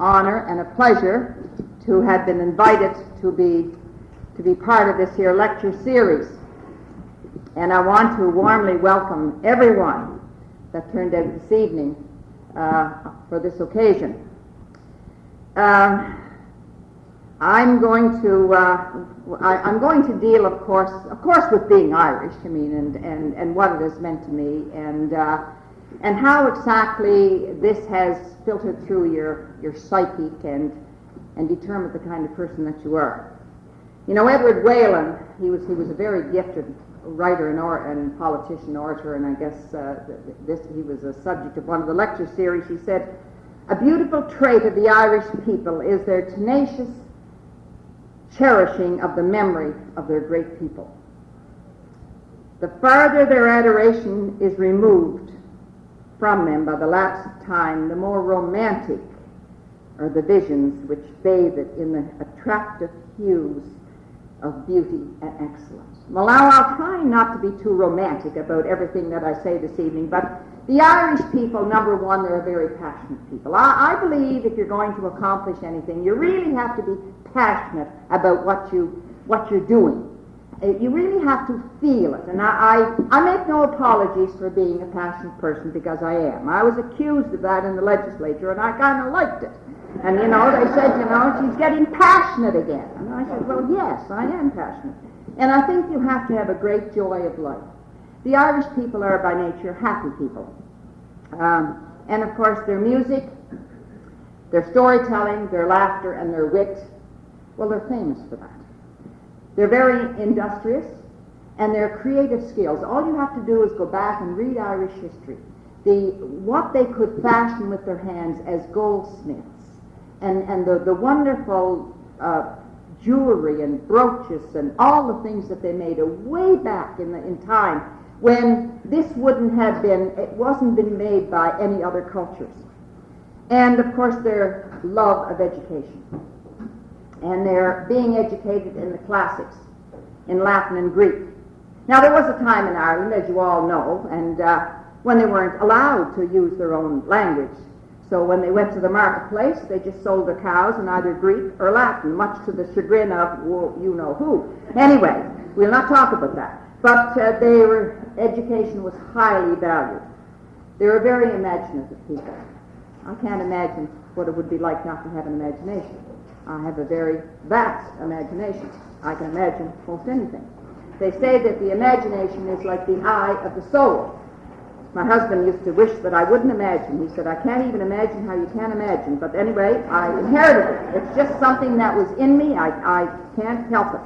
honor and a pleasure to have been invited to be part of this here lecture series. And I want to warmly welcome everyone that turned out this evening for this occasion. I'm going to deal, of course, with being Irish. I mean, and what it has meant to me, and how exactly this has filtered through your psyche and determined the kind of person that you are. You know, Edward Whalen, he was a very gifted writer and politician, orator, and I guess he was a subject of one of the lecture series. He said, "A beautiful trait of the Irish people is their tenacious cherishing of the memory of their great people. The farther their adoration is removed from them by the lapse of time, the more romantic are the visions which bathe it in the attractive hues of beauty and excellence." Well, now I'll try not to be too romantic about everything that I say this evening, but the Irish people, number one, they're a very passionate people. I believe if you're going to accomplish anything, you really have to be passionate about what you're doing. You really have to feel it, and I make no apologies for being a passionate person, because I am. I was accused of that in the legislature, and I kind of liked it. And, you know, they said, you know, she's getting passionate again. And I said, well, yes, I am passionate. And I think you have to have a great joy of life. The Irish people are by nature happy people. And of course their music, their storytelling, their laughter, and their wit, well, they're famous for that. They're very industrious, and their creative skills. All you have to do is go back and read Irish history. What they could fashion with their hands as goldsmiths, and the wonderful jewelry and brooches and all the things that they made way back in time when this it wasn't been made by any other cultures. And of course their love of education. And their being educated in the classics, in Latin and Greek. Now there was a time in Ireland, as you all know, and when they weren't allowed to use their own language. So when they went to the marketplace, they just sold their cows in either Greek or Latin, much to the chagrin of, well, you know who. Anyway, we'll not talk about that. But education was highly valued. They were very imaginative people. I can't imagine what it would be like not to have an imagination. I have a very vast imagination. I can imagine most anything. They say that the imagination is like the eye of the soul. My husband used to wish that I wouldn't imagine. He said, I can't even imagine how you can imagine. But anyway, I inherited it. It's just something that was in me. I can't help it.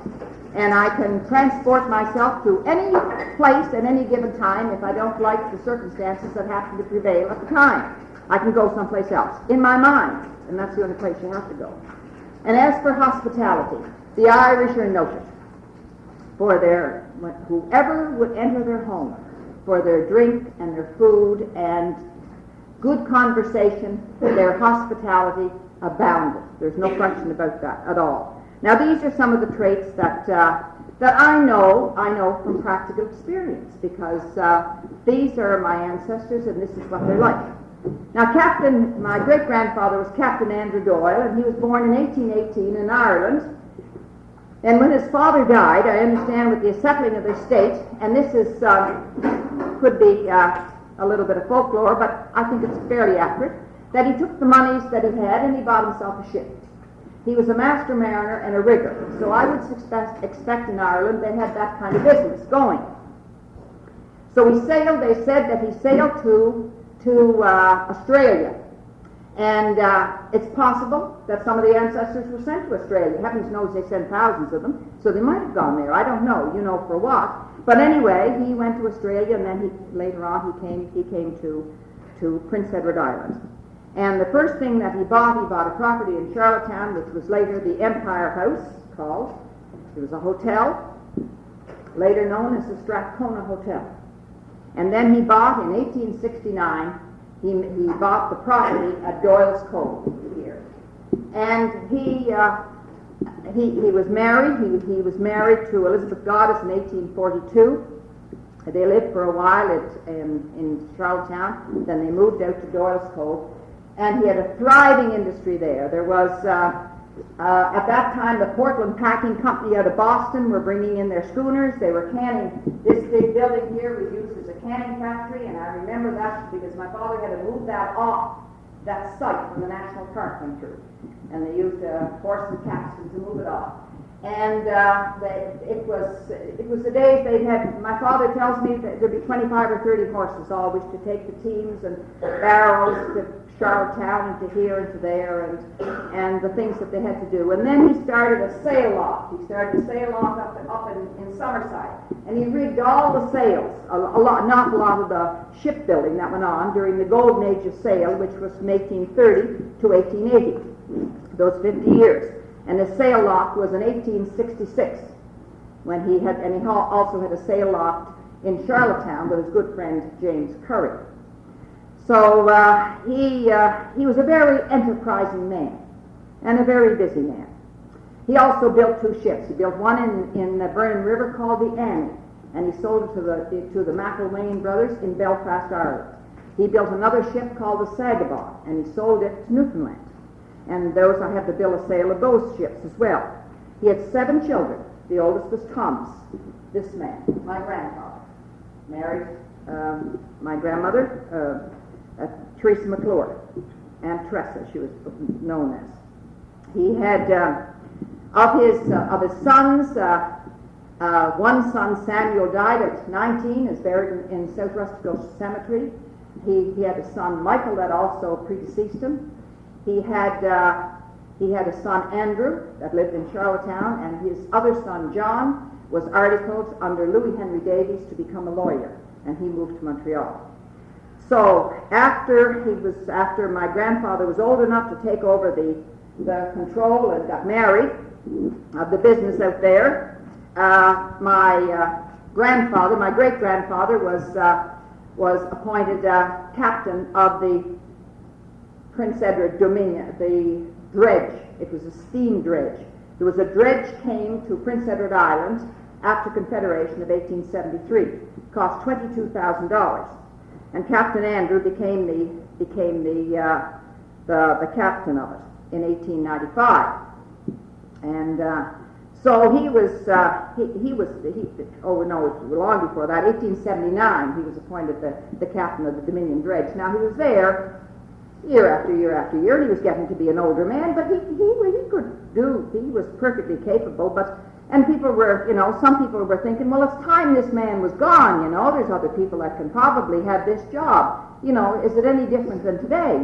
And I can transport myself to any place at any given time if I don't like the circumstances that happen to prevail at the time. I can go someplace else, in my mind. And that's the only place you have to go. And as for hospitality, the Irish are noted for whoever would enter their home, for their drink and their food and good conversation. Their hospitality abounded. There's no question about that at all. Now these are some of the traits that I know from practical experience, because these are my ancestors and this is what they're like. Now my great-grandfather was Captain Andrew Doyle, and he was born in 1818 in Ireland. And when his father died, I understand with the settling of the estate, and this is could be a little bit of folklore, but I think it's fairly accurate, that he took the monies that he had and he bought himself a ship. He was a master mariner and a rigger, so I would expect in Ireland they had that kind of business going. So he sailed. They said that he sailed to Australia. And it's possible that some of the ancestors were sent to Australia. Heavens knows they sent thousands of them, so they might have gone there. I don't know, you know, for what. But anyway, he went to Australia, and then later on he came to Prince Edward Island. And the first thing that he bought a property in Charlottetown, which was later the Empire House called. It was a hotel, later known as the Strathcona Hotel. And then he bought in 1869. He bought the property at Doyle's Cove here, and he was married. He was married to Elizabeth Goddess in 1842. They lived for a while in Charlottetown. Then they moved out to Doyle's Cove, and he had a thriving industry there. There was, at that time, the Portland Packing Company out of Boston were bringing in their schooners. They were canning. This big building here was used as a canning factory, and I remember that because my father had to move that off that site when the National Park went through, and they used a horse and capstan to move it off. And it was the days they had. My father tells me that there'd be 25 or 30 horses always to take the teams and barrels to Charlottetown and to here and to there, and the things that they had to do. And then he started a sail loft. He started a sail loft up in Summerside, and he rigged all the sails, an awful lot of the shipbuilding that went on during the golden age of sail, which was from 1830 to 1880, those 50 years. And the sail loft was in 1866 when he also had a sail loft in Charlottetown with his good friend James Curry. So he was a very enterprising man and a very busy man. He also built two ships. He built one in the Vernon River called the Annie, and he sold it to the McIlwain brothers in Belfast, Ireland. He built another ship called the Sagabon, and he sold it to Newfoundland. And those, I have the bill of sale of those ships as well. He had 7 children. The oldest was Thomas, this man, my grandfather. Married my grandmother, Teresa McClure, Aunt Tressa, she was known as. He had, of his sons, one son, Samuel, died at 19, is buried in South Rustico Cemetery. He had a son, Michael, that also predeceased him. He had a son, Andrew, that lived in Charlottetown, and his other son, John, was articled under Louis Henry Davies to become a lawyer, and he moved to Montreal. So after my grandfather was old enough to take over the control and got married of the business out there, my great-grandfather was appointed captain of the Prince Edward Dominion, the dredge. It was a steam dredge. There was a dredge came to Prince Edward Island after Confederation of 1873. It cost $22,000, and Captain Andrew became the captain of it in 1895. And so he was long before that. 1879 he was appointed the captain of the Dominion dredge. Now he was there year after year after year. He was getting to be an older man, but he was perfectly capable. And people were, some people were thinking, well, it's time this man was gone, there's other people that can probably have this job. Is it any different than today,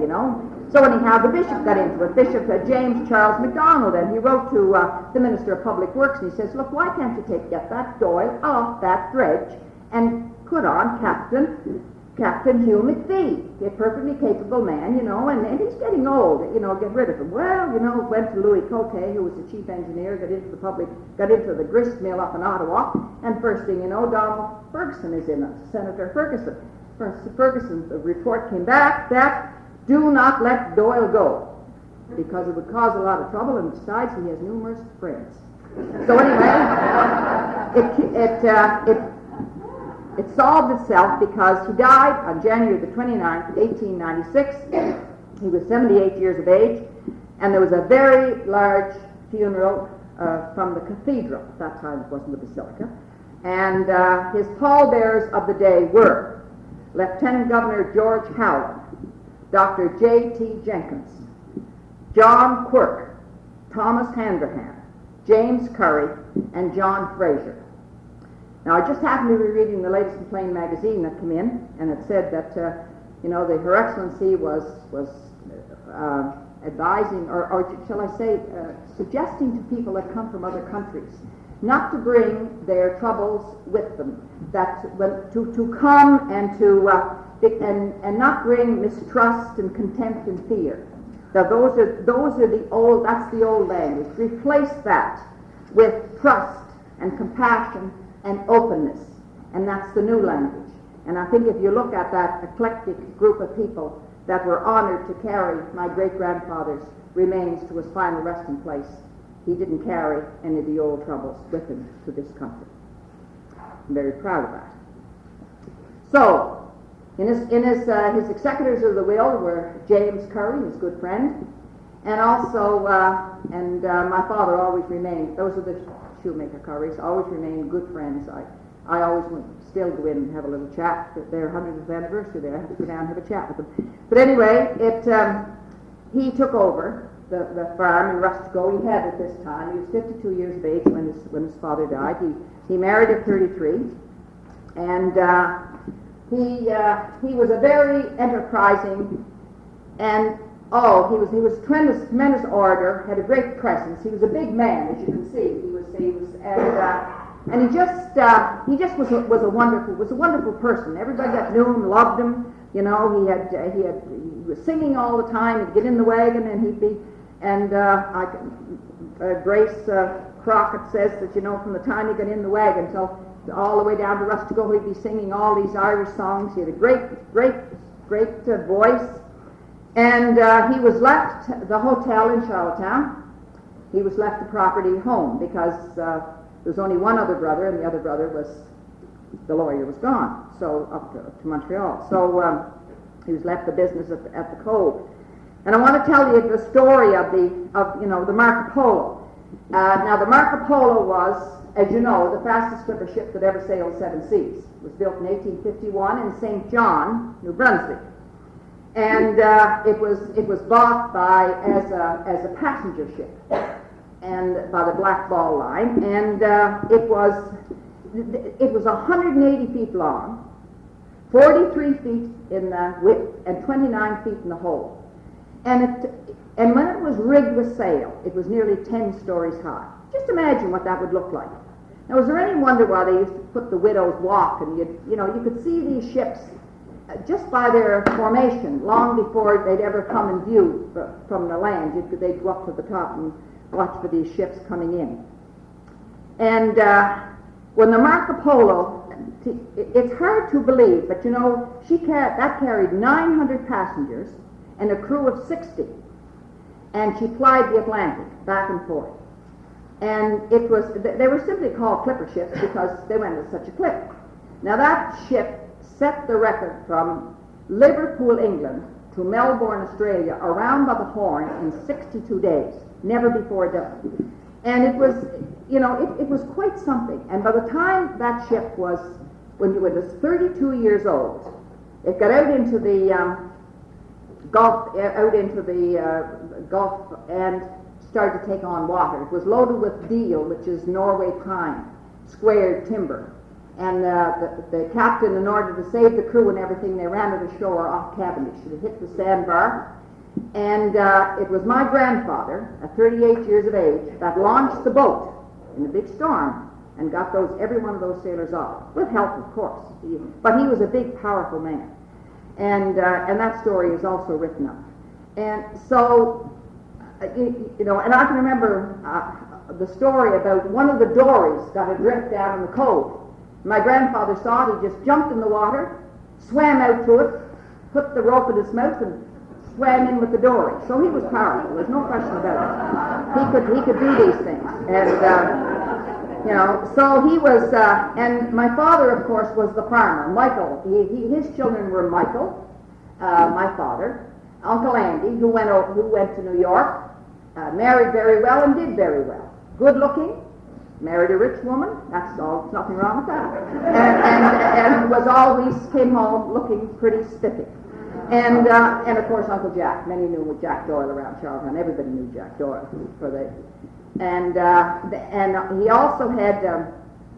So anyhow, the bishop got into it, Bishop James Charles MacDonald, and he wrote to the Minister of Public Works, and he says, look, why can't you get that Doyle off that dredge and put on Captain Hugh McPhee, a perfectly capable man, and he's getting old, get rid of him. Well, went to Louis Coquet, who was the chief engineer, got into the grist mill up in Ottawa, and first thing you know, Donald Ferguson is in it, Senator Ferguson. Ferguson's report came back that do not let Doyle go, because it would cause a lot of trouble, and besides, he has numerous friends. So anyway, it solved itself because he died on January the 29th, 1896. He was 78 years of age, and there was a very large funeral from the cathedral. At that time it wasn't the basilica. And his pallbearers of the day were Lieutenant Governor George Howland, Dr. J.T. Jenkins, John Quirk, Thomas Handrahan, James Curry, and John Fraser. Now, I just happened to be reading the latest Plain magazine that came in, and it said that, Her Excellency was advising, or shall I say, suggesting to people that come from other countries not to bring their troubles with them, that to come and and not bring mistrust and contempt and fear. Now, that's the old language. Replace that with trust and compassion and openness, and that's the new language. And I think if you look at that eclectic group of people that were honored to carry my great-grandfather's remains to his final resting place, he didn't carry any of the old troubles with him to this country. I'm very proud of that. So, His executors of the will were James Curry, his good friend, and also, my father always remained, those are the shoemaker Currys, always remained good friends. I always still go in and have a little chat. Their 100th anniversary there, I have to go down and have a chat with them. But anyway, he took over the farm in Rustico. He had at this time, he was 52 years of age when his father died. He married at 33, and he was a very enterprising, and he was a tremendous orator, had a great presence. He was a big man, as you can see. And he just was a wonderful person. Everybody that knew him loved him. You know, he was singing all the time. He'd get in the wagon and he'd be, and Grace Crockett says that, you know, from the time he got in the wagon till all the way down to Rustico, he'd be singing all these Irish songs. He had a great voice. And he was left the hotel in Charlottetown. He was left the property home because there was only one other brother, and the other brother the lawyer was gone, so up to Montreal. So he was left the business at the Cove. And I want to tell you the story of the Marco Polo. Now the Marco Polo was, as you know, the fastest clipper ship that ever sailed 7 seas. It was built in 1851 in St. John, New Brunswick. And it was bought as a passenger ship, and by the Black Ball Line, and it was 180 feet long, 43 feet in the width, and 29 feet in the hole. And when it was rigged with sail, it was nearly 10 stories high. Just imagine what that would look like. Now, was there any wonder why they used to put the Widow's Walk, and you could see these ships just by their formation, long before they'd ever come in view from the land. They'd go up to the top and watch for these ships coming in. And when the Marco Polo, it's hard to believe, but you know, that carried 900 passengers and a crew of 60, and she plied the Atlantic back and forth. And they were simply called clipper ships because they went at such a clip. Now that ship set the record from Liverpool, England to Melbourne, Australia, around by the Horn in 62 days, never before done. And it was, it was quite something. And by the time that ship was, when it was 32 years old, it got out into the Gulf and started to take on water. It was loaded with deal, which is Norway pine, squared timber. And the captain, in order to save the crew and everything, they ran to the shore off Cavendish. It hit the sandbar. And it was my grandfather, at 38 years of age, that launched the boat in a big storm and got every one of those sailors off, with help, of course. But he was a big, powerful man. And that story is also written up. And so, and I can remember the story about one of the dories got adrift down in the cove. My grandfather saw it. He just jumped in the water, swam out to it, put the rope in his mouth, and swam in with the dory. So he was powerful. There's no question about it. He could do these things, and so he was. And my father, of course, was the farmer. Michael. His children were Michael, my father, Uncle Andy, who went to New York, married very well and did very well. Good looking. Married a rich woman, that's all, nothing wrong with that. And was always came home looking pretty spiffy. And of course Uncle Jack, many knew Jack Doyle around Charlottetown. Everybody knew Jack Doyle and he also had,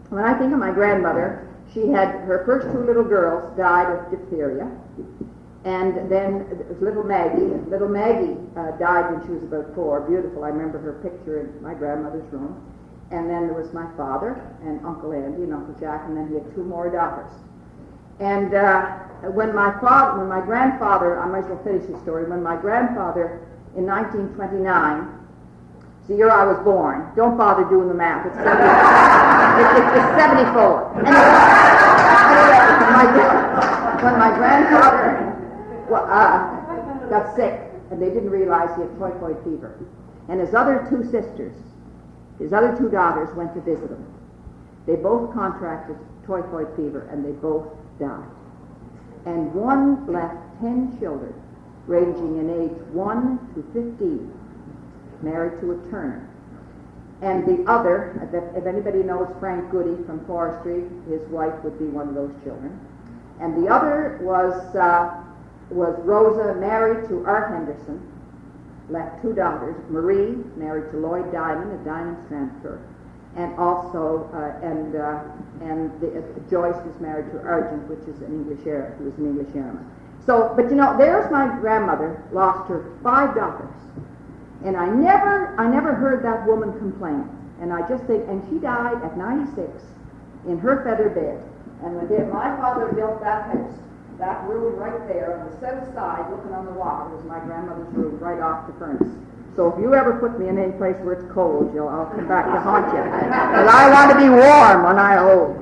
when I think of my grandmother, she had her first 2 little girls died of diphtheria. And then little Maggie died when she was about 4, beautiful. I remember her picture in my grandmother's room. And then there was my father and Uncle Andy and Uncle Jack, and then he had 2 more daughters. And when my grandfather, I might as well finish the story, when my grandfather in 1929, it's the year I was born, don't bother doing the math, it's 74. Anyway, when my grandfather got sick, and they didn't realize he had typhoid fever, and his other 2 sisters, his other 2 daughters went to visit him. They both contracted typhoid fever, and they both died. and one left 10 children, ranging in age 1 to 15, married to a turner. And the other, if anybody knows Frank Goody from Forestry, his wife would be one of those children. And the other was Rosa, married to Art Henderson, left 2 daughters, Marie, married to Lloyd Diamond, a diamond transfer, and also, Joyce was married to Argent, which is an English heir, who was an English airman. So, but you know, there's my grandmother, lost her 5 daughters. And I never heard that woman complain. And I just think, and she died at 96 in her feather bed. And when my father built that house, that room right there on the south side, looking on the water, was my grandmother's room right off the furnace. So if you ever put me in any place where it's cold, I'll come back to haunt you. Because I want to be warm when I'm old.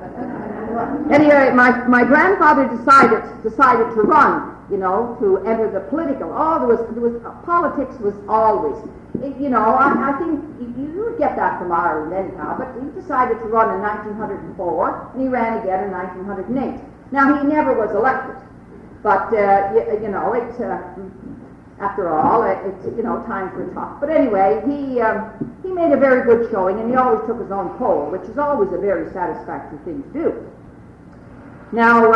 Anyway, my grandfather decided to run, you know, to enter the political. There was politics was always, I think you would get that from Ireland anyhow, but he decided to run in 1904, and he ran again in 1908. Now, he never was elected, but, after all, it's, time for a talk. But anyway, he made a very good showing, and he always took his own poll, which is always a very satisfactory thing to do. Now,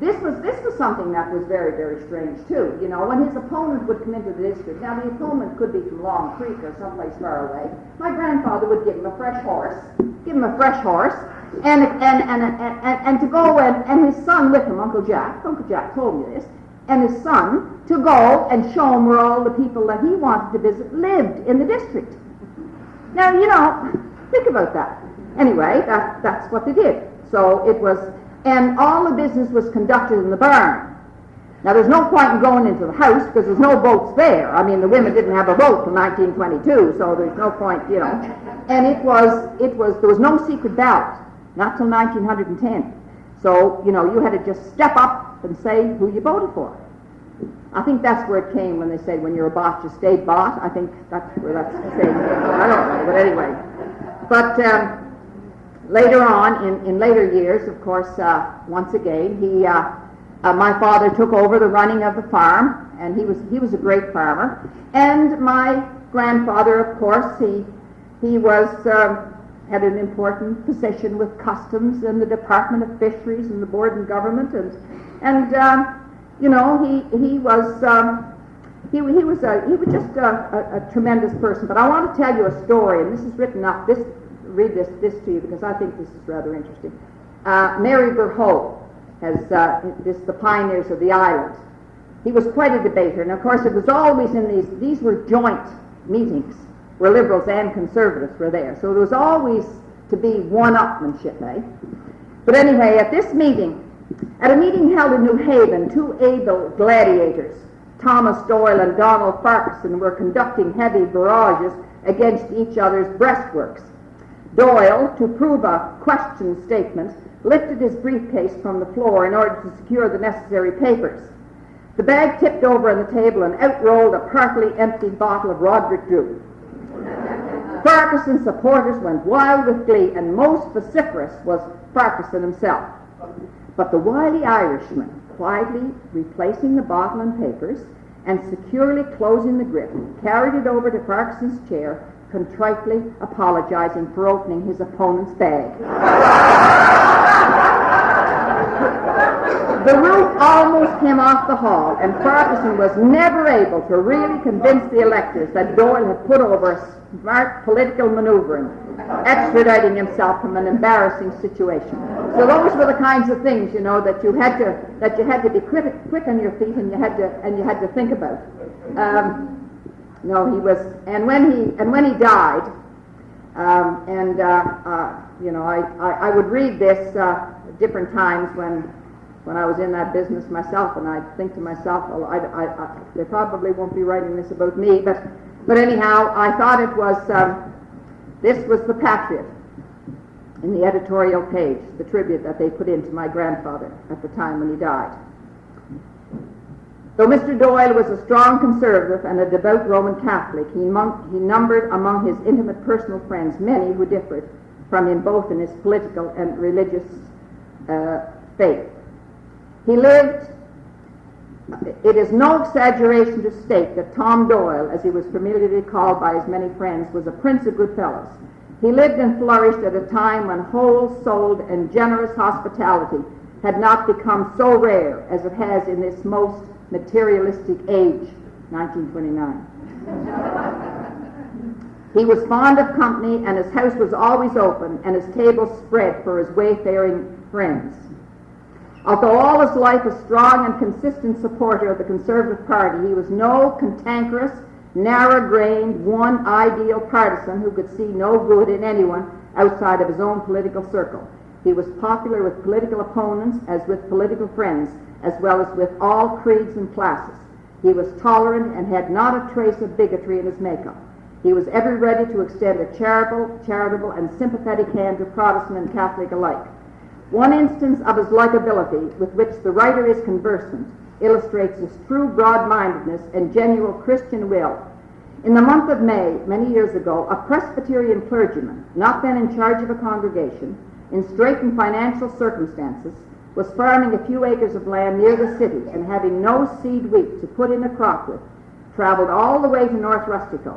this was something that was very, very strange, too. You know, when his opponent would come into the district, now the opponent could be from Long Creek or someplace far away, my grandfather would give him a fresh horse, and to go and his son with him, Uncle Jack told me this, and his son to go and show him where all the people that he wanted to visit lived in the district. Now, think about that. Anyway, that's what they did. So it was, and all the business was conducted in the barn. Now, there's no point in going into the house because there's no votes there. I mean, the women didn't have a vote till 1922, so there's no point, And there was no secret ballot, not till 1910. So, you had to just step up and say who you voted for. I think that's where it came when they said when you're a bot, you stay bot. I think that's where that's saying. I don't know, but anyway. But later on, in later years, of course, once again, my father took over the running of the farm, and he was a great farmer. And my grandfather, of course, he was had an important position with customs and the Department of Fisheries and the Board of Government, he was just a tremendous person. But I want to tell you a story, and this is written up. Read this to you because I think this is rather interesting. Mary Berhow has the pioneers of the island. He was quite a debater, and of course it was always in these were joint meetings where liberals and conservatives were there. So there was always to be one-upmanship, eh? But anyway, at a meeting held in New Haven, 2 able gladiators, Thomas Doyle and Donald Farquharson, were conducting heavy barrages against each other's breastworks. Doyle, to prove a question statement, lifted his briefcase from the floor in order to secure the necessary papers. The bag tipped over on the table and out rolled a partly empty bottle of Roderick Drew. Farquharson's supporters went wild with glee, and most vociferous was Farquharson himself. But the wily Irishman, quietly replacing the bottle and papers and securely closing the grip, carried it over to Farquharson's chair, contritely apologizing for opening his opponent's bag. The roof almost came off the hall, and Farquharson was never able to really convince the electors that Doyle had put over a smart political maneuvering, extraditing himself from an embarrassing situation. So those were the kinds of things, that you had to be quick on your feet, and you had to think about. No, he was, and when he died, I would read this different times when I was in that business myself, and I'd think to myself, well, they probably won't be writing this about me, but anyhow, I thought it was, this was the Patriot in the editorial page, the tribute that they put into my grandfather at the time when he died. Though Mr. Doyle was a strong conservative and a devout Roman Catholic, he numbered among his intimate personal friends many who differed from him both in his political and religious faith. He lived It is no exaggeration to state that Tom Doyle, as he was familiarly called by his many friends, was a prince of good fellows. He lived and flourished at a time when whole-souled and generous hospitality had not become so rare as it has in this most materialistic age, 1929. He was fond of company, and his house was always open, and his table spread for his wayfaring friends. Although all his life a strong and consistent supporter of the Conservative Party, he was no cantankerous, narrow-grained, one ideal partisan who could see no good in anyone outside of his own political circle. He was popular with political opponents as with political friends, as well as with all creeds and classes. He was tolerant and had not a trace of bigotry in his makeup. He was ever ready to extend a charitable and sympathetic hand to Protestant and Catholic alike. One instance of his likability with which the writer is conversant illustrates his true broad-mindedness and genuine Christian will. In the month of May, many years ago, a Presbyterian clergyman, not then in charge of a congregation, in straitened financial circumstances, was farming a few acres of land near the city, and having no seed wheat to put in a crop with, traveled all the way to North Rustico,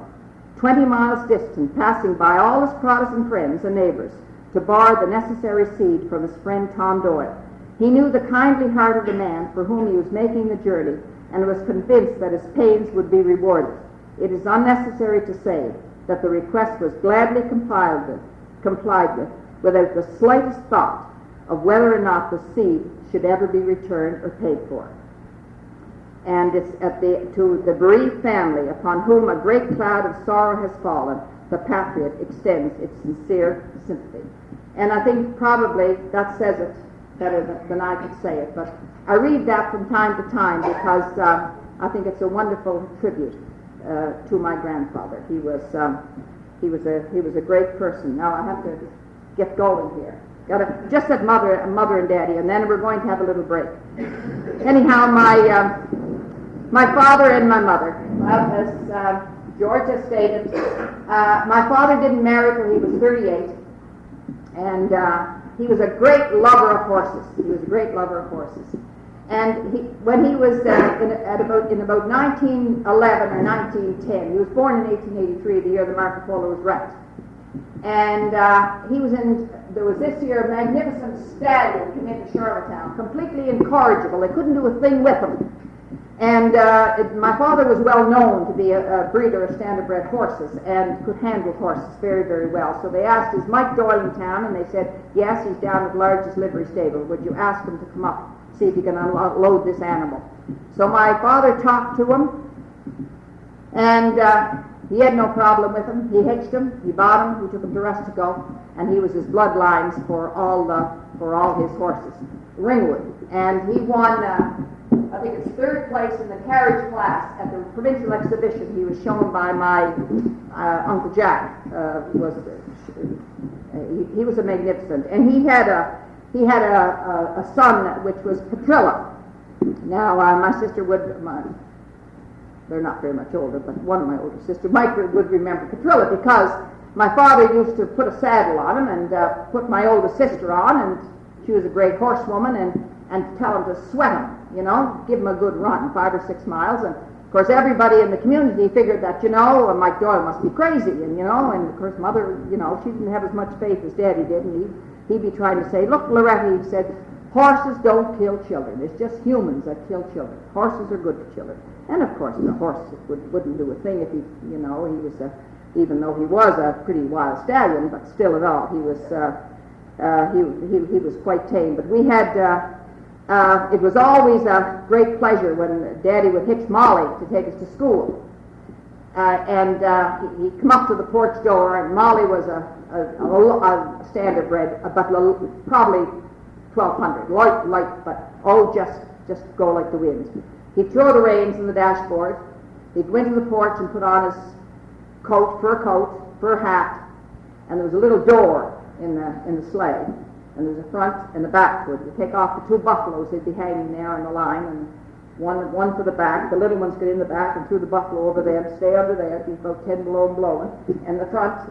20 miles distant, passing by all his Protestant friends and neighbors, to borrow the necessary seed from his friend Tom Doyle. He knew the kindly heart of the man for whom he was making the journey, and was convinced that his pains would be rewarded. It is unnecessary to say that the request was gladly complied with, without the slightest thought of whether or not the seed should ever be returned or paid for. And it's to the bereaved family upon whom a great cloud of sorrow has fallen, the Patriot extends its sincere sympathy. And I think probably that says it better than I could say it. But I read that from time to time because I think it's a wonderful tribute to my grandfather. He was a great person. Now I have to get going here. Just said mother and daddy, and then we're going to have a little break. Anyhow, my father and my mother, as George has stated, my father didn't marry till he was 38, and he was a great lover of horses. And when he was in about 1911 or 1910, he was born in 1883, the year the Marco Polo was wrecked. And there was this year a magnificent stallion came into Charlottetown, completely incorrigible. They couldn't do a thing with him. And my father was well known to be a breeder of standard-bred horses and could handle horses very, very well. So they asked, is Mike Doyle in town? And they said, yes, he's down at Large's livery stable. Would you ask him to come up, see if he can unload this animal? So my father talked to him, and he had no problem with him. He hitched him, he bought him, he took him to Rustico, and he was his bloodlines for all his horses. Ringwood. And he won, I think it's third place in the carriage class at the provincial exhibition. He was shown by my Uncle Jack. He was a magnificent. And he had a son which was Petrilla. Now my sister they're not very much older, but one of my older sisters, Mike, would remember Petrilla because my father used to put a saddle on him and put my older sister on, and she was a great horsewoman, and tell him to sweat him, give him a good run, 5 or 6 miles. And of course everybody in the community figured that, Mike Doyle must be crazy, and of course mother, she didn't have as much faith as daddy did, and he'd be trying to say, look, Loretta, he said, horses don't kill children. It's just humans that kill children. Horses are good for children. And of course the horse wouldn't do a thing if he was even though he was a pretty wild stallion, but still at all, he was quite tame. But we had, it was always a great pleasure when Daddy would hitch Molly to take us to school. And he'd come up to the porch door, and Molly was a standard-bred, but probably 1,200, light, but just go like the wind. He'd throw the reins in the dashboard. He'd go into the porch and put on his fur hat, and there was a little door in the sleigh, and there was a front and a back to it. You take off the 2 buffaloes, they'd be hanging there on the line, and one for the back. The little ones get in the back and threw the buffalo over there, stay under there, it'd be about 10 below and blowing, and the front.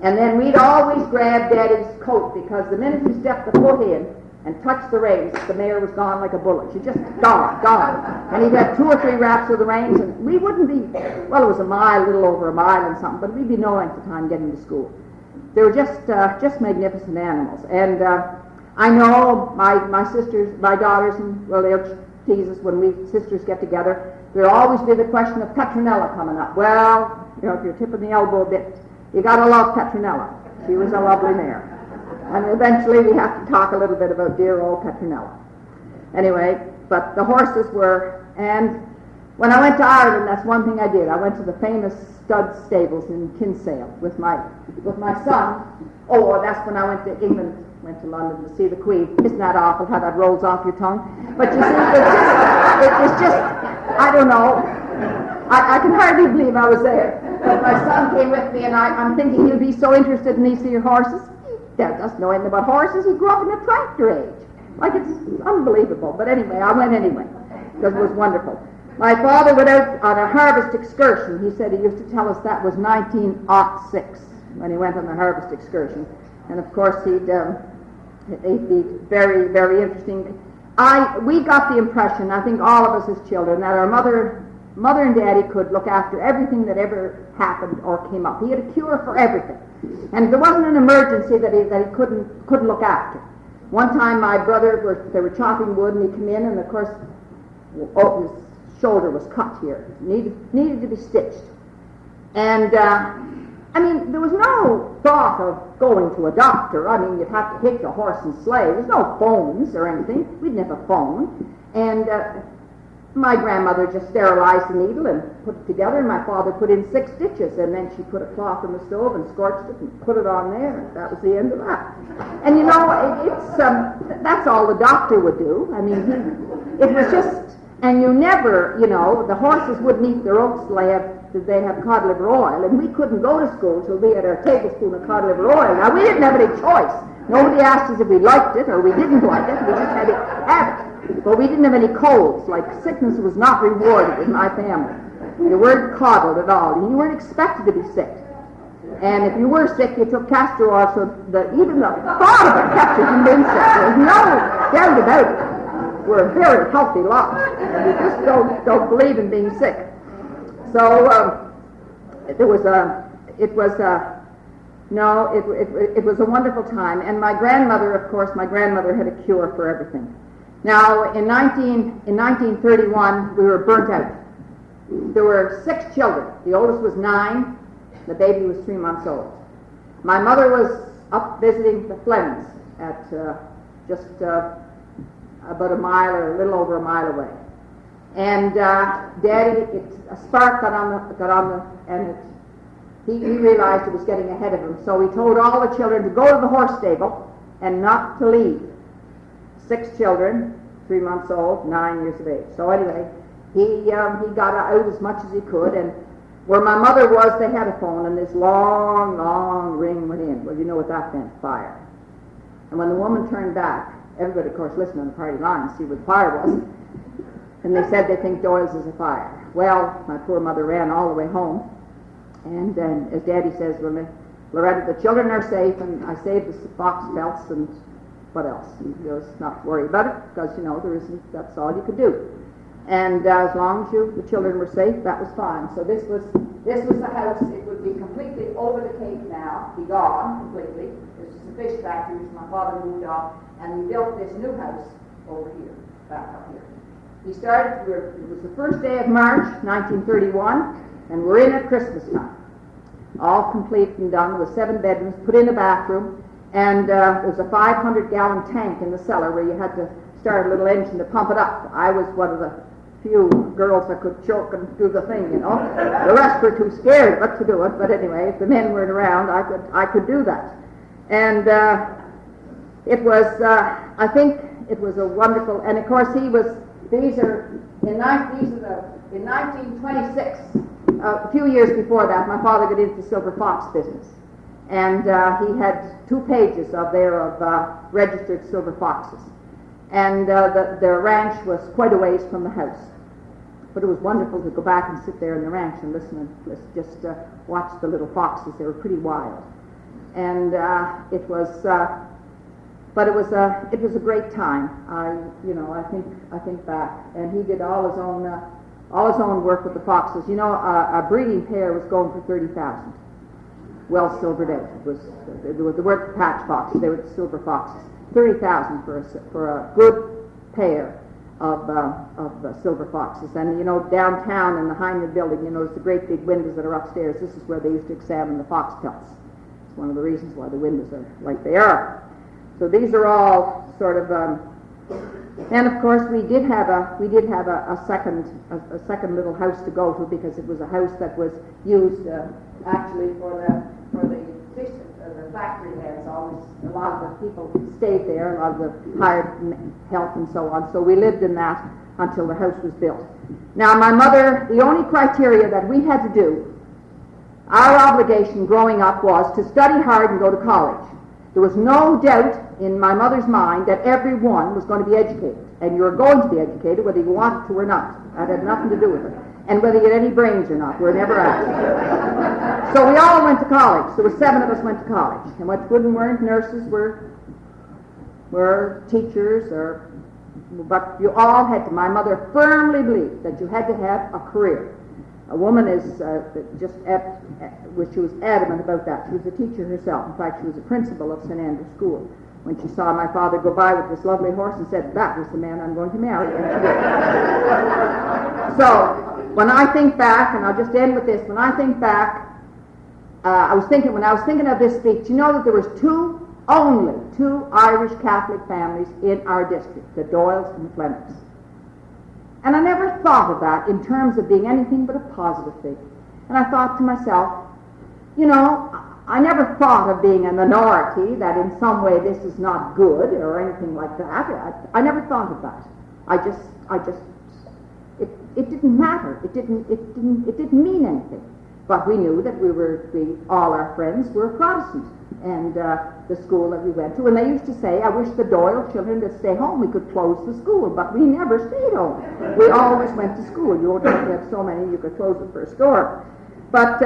And then we'd always grab Daddy's coat, because the minute you stepped the foot in, and touched the reins, the mare was gone like a bullet. She just gone. And he'd had 2 or 3 wraps of the reins, and we wouldn't be, well, it was a little over a mile and something, but we'd be no length of time getting to school. They were just magnificent animals. And I know my sisters, my daughters, and well, they'll tease us when we sisters get together. There'll always be the question of Petronella coming up. Well, you know, if you're tipping the elbow a bit, you gotta love Petronella. She was a lovely mare. And eventually we have to talk a little bit about dear old Petronella. Anyway, but the horses were, and when I went to Ireland, that's one thing I did. I went to the famous stud stables in Kinsale with my son. Oh, that's when I went to England, went to London to see the Queen. Isn't that awful how that rolls off your tongue? But you see, it's just I don't know. I can hardly believe I was there. But my son came with me, and I'm thinking he'll be so interested in these here horses. He doesn't know anything about horses. He grew up in the tractor age. Like, it's unbelievable. But anyway, I went anyway, because it was wonderful. My father went out on a harvest excursion. He said he used to tell us that was 1906 when he went on the harvest excursion. And of course, he'd be very, very interesting. We got the impression, I think all of us as children, that our mother and daddy could look after everything that ever happened or came up. He had a cure for everything. And if there wasn't an emergency that he couldn't look after. One time my brother, they were chopping wood, and he came in, and of course, his shoulder was cut here. Needed to be stitched. And, I mean, there was no thought of going to a doctor. I mean, you'd have to hitch a horse and sleigh. There's no phones or anything. We didn't have a phone. And my grandmother just sterilized the needle and put it together, and my father put in 6 stitches, and then she put a cloth on the stove and scorched it and put it on there, and that was the end of that. And you know, that's all the doctor would do. I mean, it was just, and you never, you know, the horses wouldn't eat their oats till they have cod liver oil, and we couldn't go to school till we had our tablespoon of cod liver oil. Now, we didn't have any choice. Nobody asked us if we liked it or we didn't like it. We just had to have it. But we didn't have any colds. Like, sickness was not rewarded in my family. You weren't coddled at all. You weren't expected to be sick. And if you were sick, you took castor oil, so even the thought of it kept you from being sick. There's no doubt about it. We're a very healthy lot. We just don't believe in being sick. So it was a wonderful time. And my grandmother, of course, had a cure for everything. Now, in 1931, we were burnt out. There were 6 children. The oldest was 9. The baby was 3 months old. My mother was up visiting the Flemings at just about a mile or a little over a mile away. And Daddy, a spark got on the, and he realized it was getting ahead of him. So he told all the children to go to the horse stable and not to leave. 6 children, 3 months old, 9 years of age. So anyway, he got out as much as he could, and where my mother was, they had a phone, and this long, long ring went in. Well, you know what that meant, fire. And when the woman turned back, everybody, of course, listened on the party line to see where the fire was, and they said they think Doyle's is a fire. Well, my poor mother ran all the way home, and then, as Daddy says, well, Loretta, the children are safe, and I saved the box belts, and what else? He goes, not worry about it, because, you know, that's all you could do. And as long as the children were safe, that was fine. So this was the house. It would be completely over the cape now, be gone completely. This was the fish factory which my father moved off, and he built this new house over here, back up here. It was the first day of March, 1931, and we're in at Christmas time. All complete and done with 7 bedrooms, put in a bathroom, and there's a 500-gallon tank in the cellar where you had to start a little engine to pump it up. I was one of the few girls that could choke and do the thing, you know. The rest were too scared of it to do it, but anyway, if the men weren't around, I could do that. And it was, I think it was a wonderful, and of course in 1926, a few years before that, my father got into the silver fox business. And he had 2 pages of registered silver foxes. And the ranch was quite a ways from the house. But it was wonderful to go back and sit there in the ranch and listen and just watch the little foxes. They were pretty wild. And it was But it was a great time. I think back, and he did all his own work with the foxes. A breeding pair was going for 30,000. Well silvered out. They weren't the patch foxes; they were the silver foxes. 30,000 for a good pair of silver foxes. And downtown in the Heinrich building, there's the great big windows that are upstairs. This is where they used to examine the fox pelts. It's one of the reasons why the windows are like they are. So these are all sort of, and of course we did have a second little house to go to, because it was a house that was used actually for the fish, the factory hands. Always a lot of the people stayed there, a lot of the hired help and so on. So we lived in that until the house was built. Now my mother, the only criteria that we had to do, our obligation growing up, was to study hard and go to college. There was no doubt in my mother's mind that everyone was going to be educated, and you were going to be educated whether you wanted to or not. That had nothing to do with it. And whether you had any brains or not, we were never asked. So we all went to college. There were 7 of us went to college, and what weren't nurses, were teachers, but you all had to. My mother firmly believed that you had to have a career. A woman is she was adamant about that. She was a teacher herself. In fact, she was a principal of St. Andrew's School. When she saw my father go by with this lovely horse and said, "That was the man I'm going to marry." And she did. So, when I think back, and I'll just end with this, when I think back, when I was thinking of this speech, you know that there was only two Irish Catholic families in our district, the Doyles and the Flemings. And I never thought of that in terms of being anything but a positive thing. And I thought to myself, I never thought of being a minority, that in some way this is not good or anything like that. I never thought of that. It didn't matter. It didn't mean anything. But we knew that all our friends were Protestant, and the school that we went to. And they used to say, "I wish the Doyle children would stay home. We could close the school." But we never stayed home. We always went to school. You only have to have so many, you could close it for a store. But,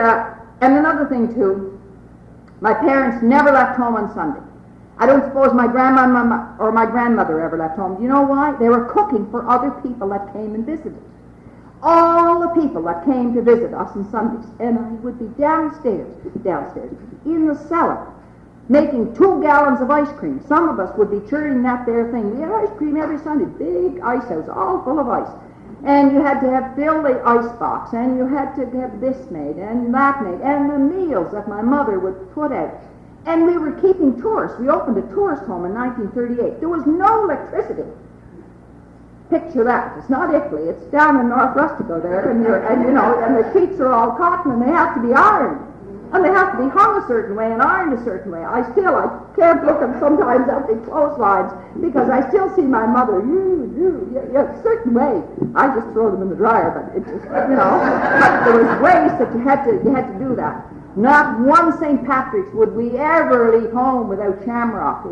and another thing too, my parents never left home on Sunday. I don't suppose my grandma or my grandmother ever left home. Do you know why? They were cooking for other people that came and visited. All the people that came to visit us on Sundays, and I would be downstairs, in the cellar, making 2 gallons of ice cream. Some of us would be churning that there thing. We had ice cream every Sunday, big ice house, all full of ice. And you had to fill the ice box, and you had to have this made, and that made, and the meals that my mother would put out. And we were keeping tourists. We opened a tourist home in 1938. There was no electricity. Picture that. It's not Italy. It's down in North Rustico there, and the sheets are all cotton, and they have to be ironed. And they have to be hung a certain way and ironed a certain way. I can't look at sometimes at the clotheslines, because I still see my mother, a certain way. I just throw them in the dryer, but it just, but there was ways that you had to do that. Not one St. Patrick's would we ever leave home without shamrock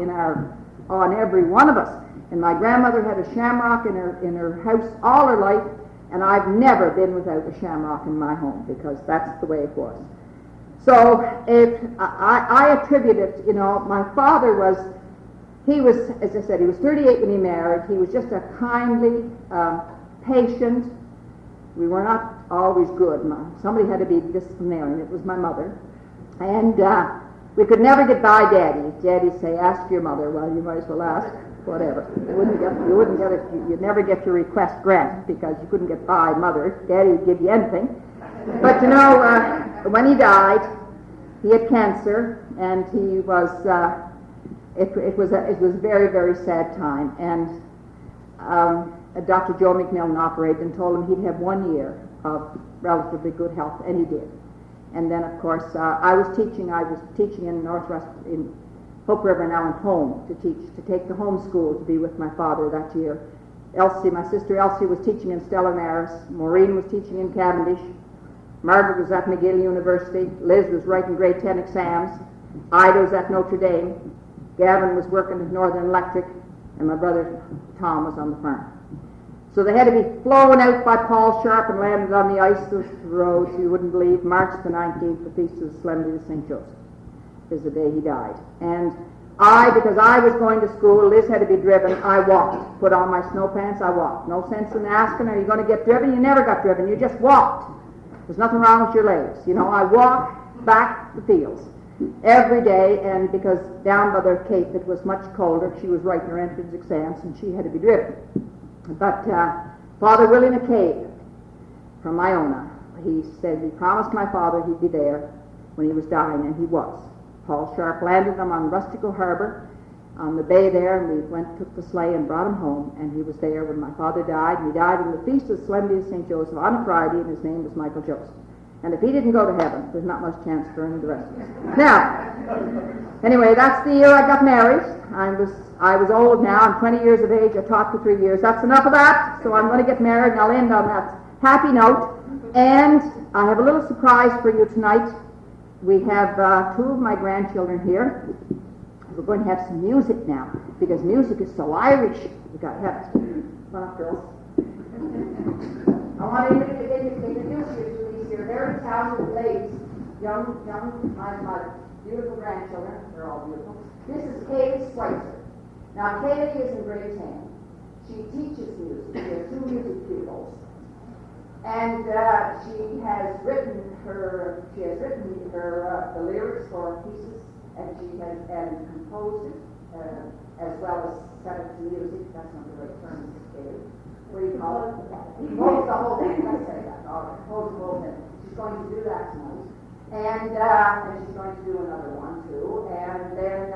on every one of us. And my grandmother had a shamrock in her house all her life, and I've never been without a shamrock in my home, because that's the way it was. So I attribute it, my father as I said, he was 38 when he married. He was just a kindly, patient. We were not always good. Somebody had to be disciplinarian. It was my mother. And we could never get by Daddy. Daddy'd say, "Ask your mother." Well, you might as well ask. Whatever. You'd never get your request granted, because you couldn't get by Mother. Daddy would give you anything. But when he died, he had cancer, and he was. It was a very, very sad time. And Dr. Joe McMillan operated and told him he'd have 1 year of relatively good health, and he did. And then, of course, I was teaching in Northwest in Hope River and Allen home to take the home school to be with my father that year. Elsie, my sister Elsie, was teaching in Stella Maris. Maureen was teaching in Cavendish. Margaret was at McGill University. Liz was writing grade 10 exams. Ida was at Notre Dame. Gavin was working at Northern Electric, and my brother Tom was on the farm. So they had to be flown out by Paul Sharp and landed on the ice of the roads. You wouldn't believe, March the 19th, the Feast of the Solemnity of St. Joseph is the day he died. And Because I was going to school, Liz had to be driven, I walked. Put on my snow pants, I walked. No sense in asking, are you going to get driven? You never got driven, you just walked. There's nothing wrong with your legs. You know, I walked back the fields every day, and because down by the Cape it was much colder, she was writing her entrance exams and she had to be driven. But Father Willie McCabe from Iona, he said he promised my father he'd be there when he was dying, and he was. Paul Sharp landed them on Rustico Harbor on the bay there, and we took the sleigh and brought him home, and he was there when my father died, and he died in the Feast of the Solemnity of St. Joseph on a Friday, and his name was Michael Joseph. And if he didn't go to heaven, there's not much chance for any of the rest of us. Now, anyway, that's the year I got married. I was old now. I'm 20 years of age. I taught for 3 years. That's enough of that. So I'm going to get married, and I'll end on that happy note. And I have a little surprise for you tonight. We have 2 of my grandchildren here. We're going to have some music now, because music is so Irish. We've got to have it. Come on up, girls. I want to introduce you to these here very talented ladies, young, my beautiful grandchildren. They're all beautiful. This is Katie Schweitzer. Now, Katie is in grade 10. She teaches music. She has 2 music pupils. And she has written the lyrics for pieces, and she has composed it, as well as set it to music. That's not the right term, Katie. What do you call it? Compose the whole thing. Let's say that. All right, compose the whole thing. She's going to do that tonight, and she's going to do another one too. And then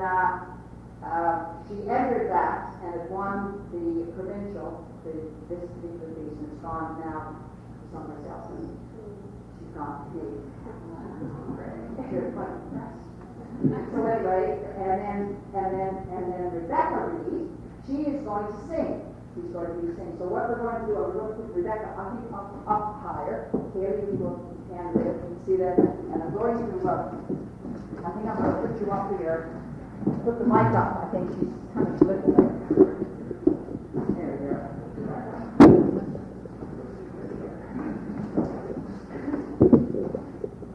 she entered that, and it won the provincial. This particular piece, and it's gone now to someplace else. And she's gone to me. So anyway, and then Rebecca Reid, she is going to sing. She's going to be singing. So what we're going to do, we're going to put Rebecca up higher. Here you can see that. And I'm going to, I think I'm going to put you up here. Put the mic up. I think she's kind of little there. There we go.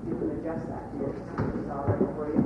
You can adjust that here. It's all right for you.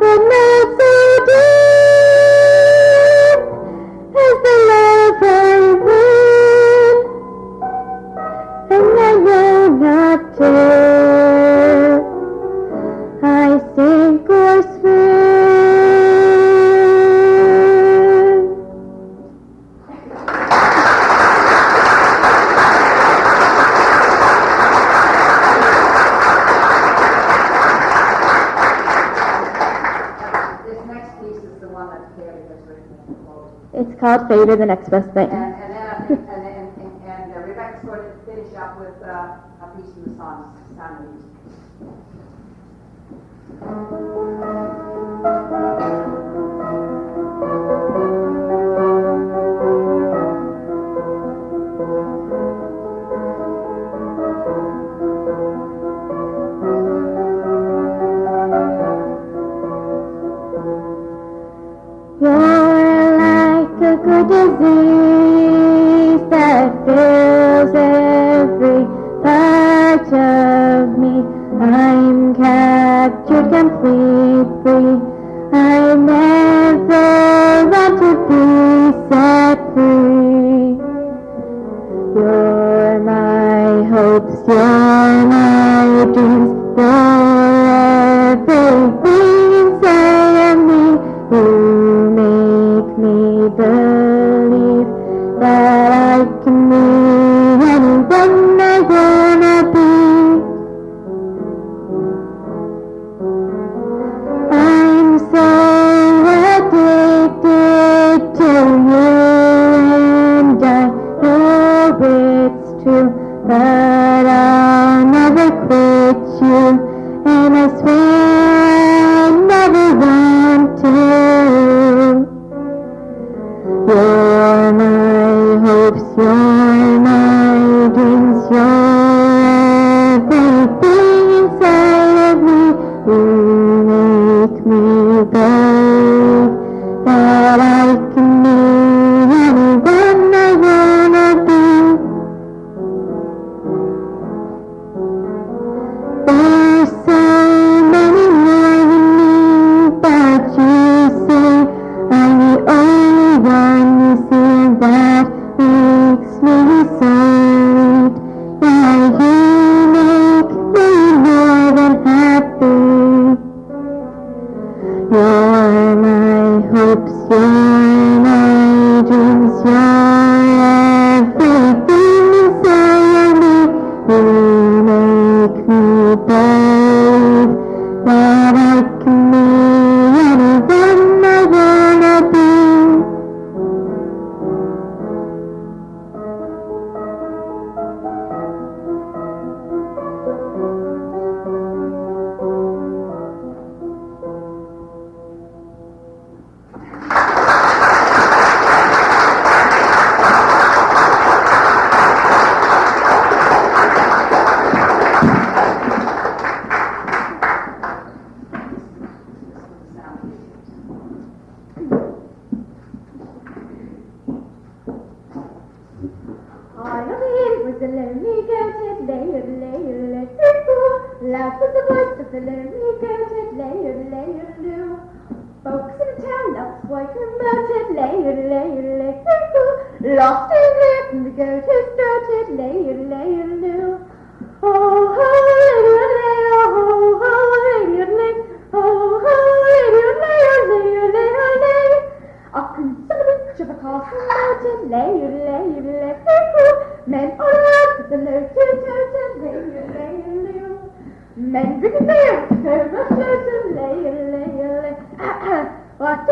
But called fate or the next best thing. And then I think, and Rebecca's going to finish up with a piece from the Sound of Music. You're like a good disease that fills every part of me. I'm captured completely. I never want to be set free. You're my hopes, you're my dreams, you're everything inside of me. You make me believe that I can be anyone I wanna be. I'm so addicted to you, and I know it's true, but I'll never quit you, and I swear I never want to. You're my hopes, you're my dreams, you're everything inside of me. You make me believe that I can be anyone I wanna be. There's so many more than me, but you say I'm the only one you see, and that makes me so weak. Yeah, you make me more than happy. You're my hopes, you're my dreams, you're everything inside of me. You make me believe that I can be anyone I wanna be. On the hill was the lonely goat, it lay, loud was the voice of the lonely goat, it lay, folks in the town lost quite remote, it lay, lost his ear from the goat's throat, it lay, oh, ho, lay, oh, ho, lay, oh, ho, lay, up in the beach of a castle mountain, lay, men all around with the lotus totem, lay, men drinking beer, over floating, lay, what to do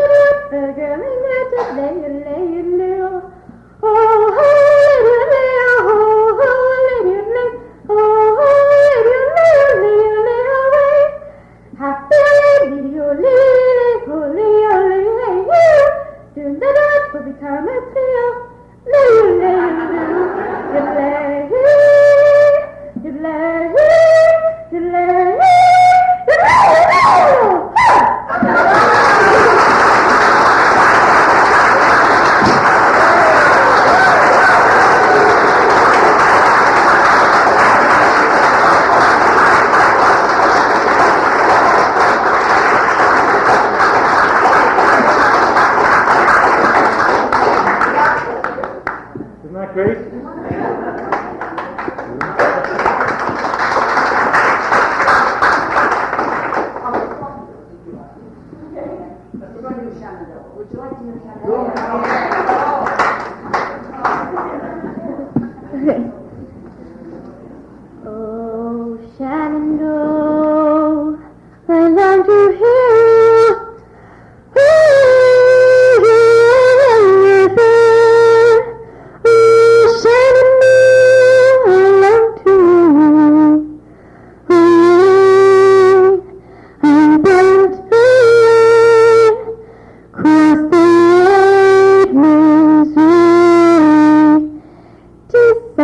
for a girl in mountain, lay, oh, ho, lay, oh, ho, lay, oh, lay, away, happy lady, oh, lay, soon the dance will become a trio. Lay, Isn't that great? We're going to do Shenandoah. Would you like to do Shenandoah? Oh, Shenandoah, I long to hear you.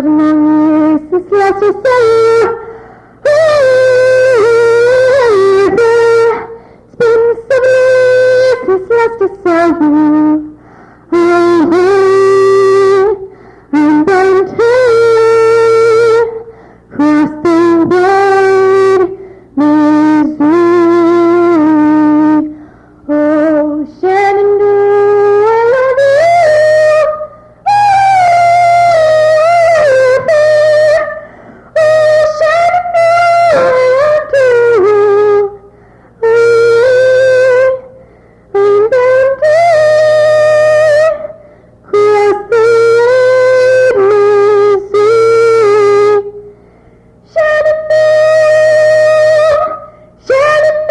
7 long years since Lecture saw you. It's been 7 years since Lecture saw you. I'm bound to cross the wide Missouri. Oh, Shenandoah, I love you. Oh, Shenandoah, I love you. I'm bound to cross the wide Missouri. Shenandoah, Shenandoah,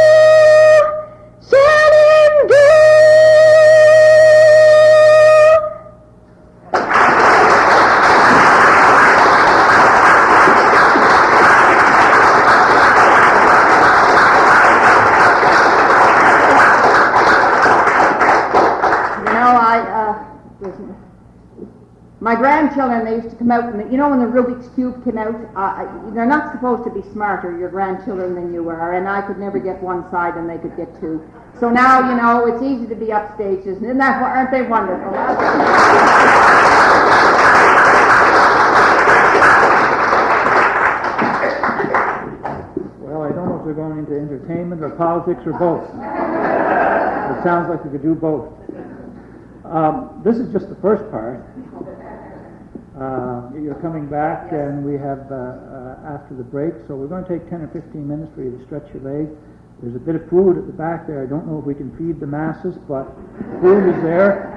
Shenandoah. You know, my grandchildren, they used to come out, and you know when the Rubik's Cube came out, they're not supposed to be smarter, your grandchildren, than you are, and I could never get one side and they could get two. So now, you know, it's easy to be upstage, isn't that, aren't they wonderful? Well, I don't know if they're going into entertainment or politics or both. It sounds like we could do both. This is just the first part. You're coming back, and we have after the break, so we're going to take 10 or 15 minutes for you to stretch your legs. There's a bit of food at the back there. I don't know if we can feed the masses, but food is there,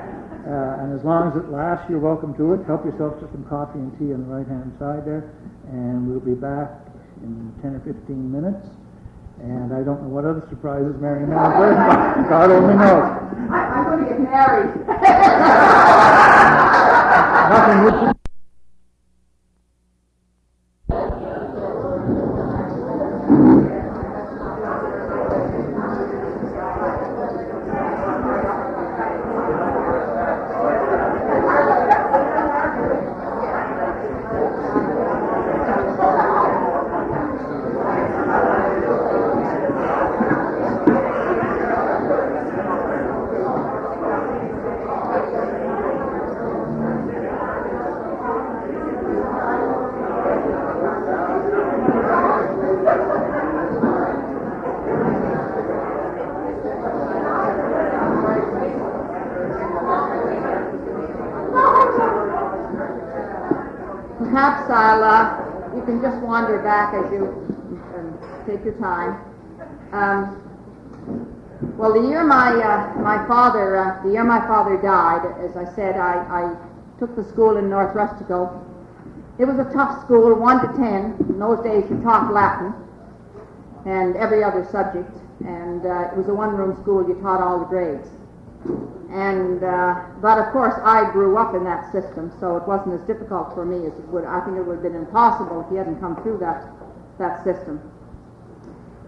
and as long as it lasts, you're welcome to it. Help yourself to some coffee and tea on the right-hand side there, and we'll be back in 10 or 15 minutes. And I don't know what other surprises Marion has, but God only knows. I'm going to get married. Nothing would. Perhaps you can just wander back as you take your time. Well, the year my father died, as I said, I took the school in North Rustico. It was a tough school, 1 to 10. In those days, you taught Latin and every other subject, and it was a one-room school. You taught all the grades. And but of course I grew up in that system, so it wasn't as difficult for me as it would. I think it would have been impossible if he hadn't come through that system.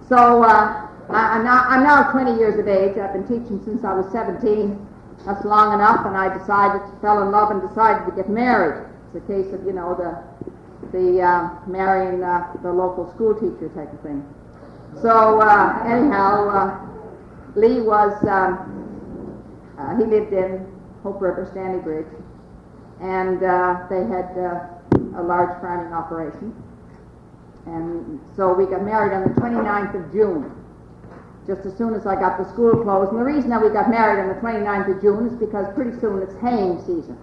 So I'm now 20 years of age. I've been teaching since I was 17. That's long enough, and I fell in love and decided to get married. It's a case of, you know, the marrying the local school teacher type of thing. So anyhow, Lee was. He lived in Hope River, Stanley Bridge, and they had a large farming operation. And so we got married on the 29th of June, just as soon as I got the school closed. And the reason that we got married on the 29th of June is because pretty soon it's haying season.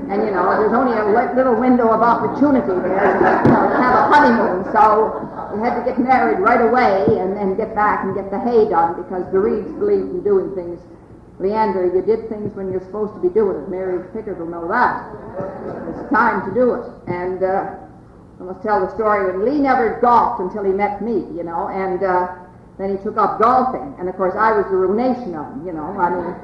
And, you know, there's only a little window of opportunity there to have a honeymoon. So we had to get married right away and then get back and get the hay done, because the Reids believed in doing things. Leander, you did things when you're supposed to be doing it. Mary Pickard will know that. It's time to do it. And I must tell the story when Lee never golfed until he met me, you know, and then he took up golfing. And of course I was the ruination of him, you know. I mean,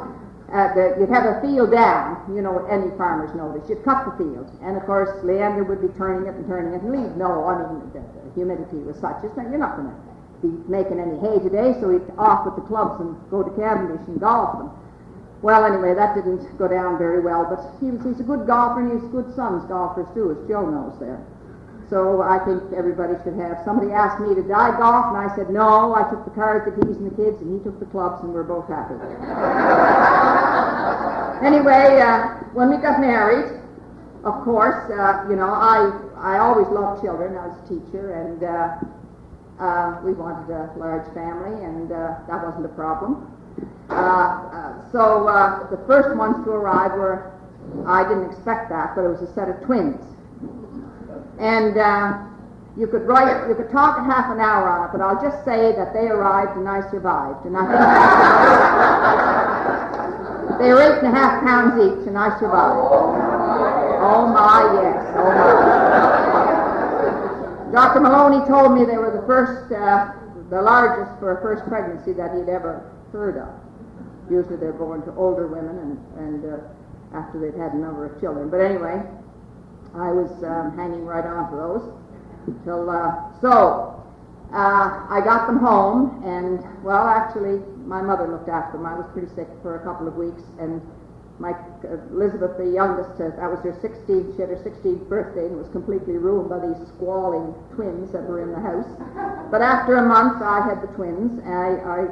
you'd have a field down, you know, any farmers know this. You'd cut the field. And of course Leander would be turning it. And Lee'd know, I mean, the humidity was such. You're not going to be making any hay today, so he'd off with the clubs and go to Cavendish and golf. Well, anyway, that didn't go down very well, but he's a good golfer, and he's good sons golfers too, as Joe knows there. So I think everybody should have. Somebody asked me, did I golf? And I said, no, I took the cards, the keys, and the kids, and he took the clubs, and we're both happy. Anyway, when we got married, of course, I always loved children. I was a teacher, and we wanted a large family, and that wasn't a problem. So the first ones to arrive were, I didn't expect that, but it was a set of twins. And you could talk a half an hour on it, but I'll just say that they arrived and I survived. And I think they were 8.5 pounds each, and I survived. Oh my, yes, oh my. Dr. Maloney told me they were the first, the largest for a first pregnancy that he'd ever heard of. Usually they're born to older women and after they've had a number of children. But anyway, I was hanging right on to those till I got them home, and well, actually my mother looked after them. I was pretty sick for a couple of weeks, and my Elizabeth, the youngest, that was her 16th. She had her 16th birthday, and it was completely ruined by these squalling twins that were in the house. But after a month, I had the twins, and I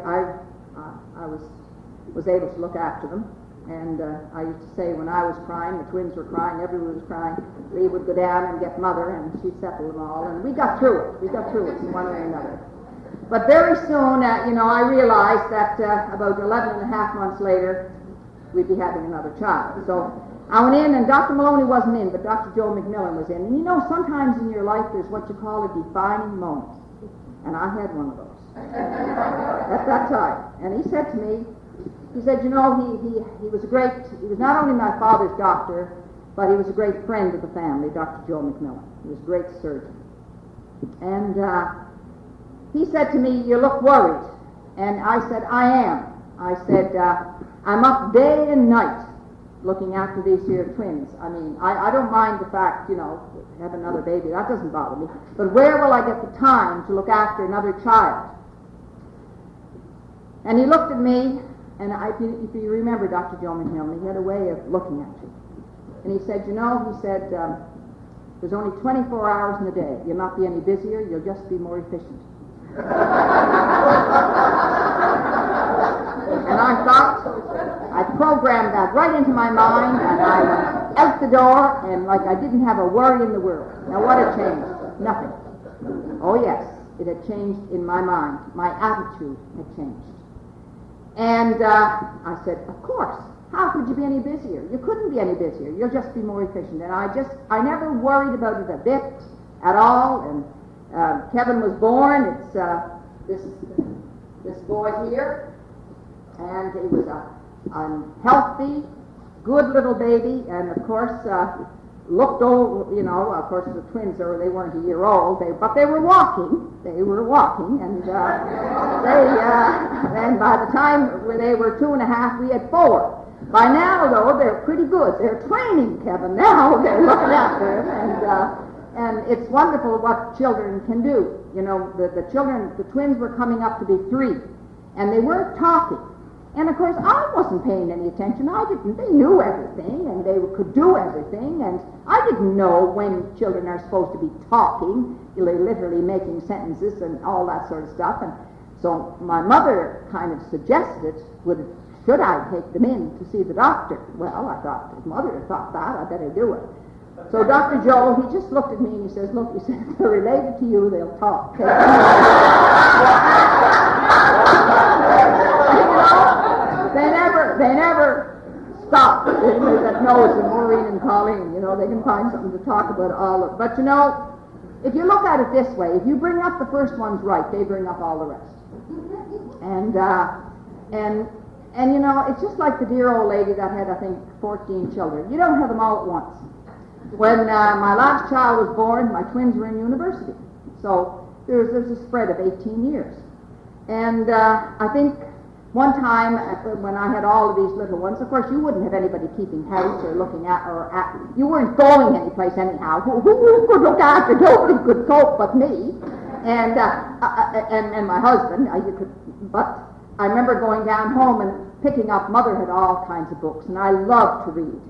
was able to look after them. And I used to say when I was crying, the twins were crying, everyone was crying, Lee would go down and get Mother, and she'd settle them all. And we got through it. We got through it in one way or another. But very soon, I realized that about 11 and a half months later, we'd be having another child. So I went in, and Dr. Maloney wasn't in, but Dr. Joe McMillan was in. And sometimes in your life there's what you call a defining moment. And I had one of those at that time. And he said to me, he said, he was he was not only my father's doctor, but he was a great friend of the family, Dr. Joe McMillan. He was a great surgeon. And he said to me, you look worried. And I said, I am. I said, I'm up day and night looking after these here twins. I mean, I don't mind the fact, have another baby. That doesn't bother me. But where will I get the time to look after another child? And he looked at me, and if you remember Dr. Joe McMillan, he had a way of looking at you. And he said, there's only 24 hours in the day. You'll not be any busier, you'll just be more efficient. And I thought, I programmed that right into my mind, and I went out the door, and like I didn't have a worry in the world. Now what had changed? Nothing. Oh yes, it had changed in my mind. My attitude had changed. And I said, of course, how could you be any busier? You couldn't be any busier. You'll just be more efficient. And I never worried about it a bit at all. And Kevin was born. It's this boy here. And he was a healthy, good little baby. And of course, looked old, of course the twins, they weren't a year old, but they were walking. They were walking, and then by the time when they were 2.5, we had 4. By now, though, they're pretty good. They're training Kevin now. They're looking after him, and it's wonderful what children can do. The twins were coming up to be 3, and they weren't talking. And of course, I wasn't paying any attention. I didn't. They knew everything, and they could do everything, and I didn't know when children are supposed to be talking, literally making sentences and all that sort of stuff. And so my mother kind of suggested, should I take them in to see the doctor? Well, I thought, if Mother thought that, I better do it. So Dr. Joe, he just looked at me and he says, look, he said, if they're related to you, they'll talk. They never stop. That knows and Maureen and Colleen, they can find something to talk about all of. But if you look at it this way, if you bring up the first ones right, they bring up all the rest. And it's just like the dear old lady that had, I think, 14 children. You don't have them all at once. When my last child was born, my twins were in university. So there's a spread of 18 years. And I think one time when I had all of these little ones, of course you wouldn't have anybody keeping house or looking at, you weren't going anyplace anyhow. Who could look after? Nobody could cope but me. And my husband, but I remember going down home, and picking up. Mother had all kinds of books, and I loved to read.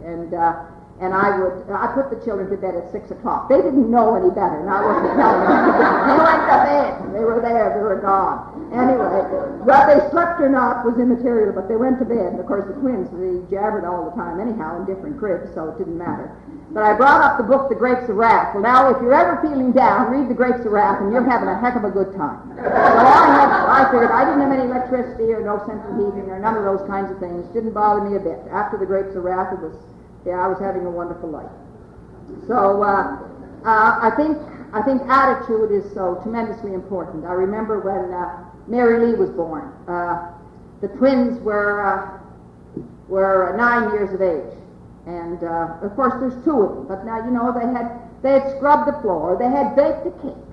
And I put the children to bed at 6 o'clock. They didn't know any better, and I wasn't telling them. They went to bed. They were there. They were gone. Anyway, whether they slept or not was immaterial, but they went to bed. And of course, the twins, they jabbered all the time anyhow in different cribs, so it didn't matter. But I brought up the book, The Grapes of Wrath. Well, now, if you're ever feeling down, read The Grapes of Wrath, and you're having a heck of a good time. So I figured I didn't have any electricity or no central heating or none of those kinds of things. Didn't bother me a bit. After The Grapes of Wrath, I was having a wonderful life. So I think attitude is so tremendously important. I remember when Mary Lee was born. The twins were 9 years of age. And, of course, there's two of them. But now, you know, they had scrubbed the floor, they had baked a cake,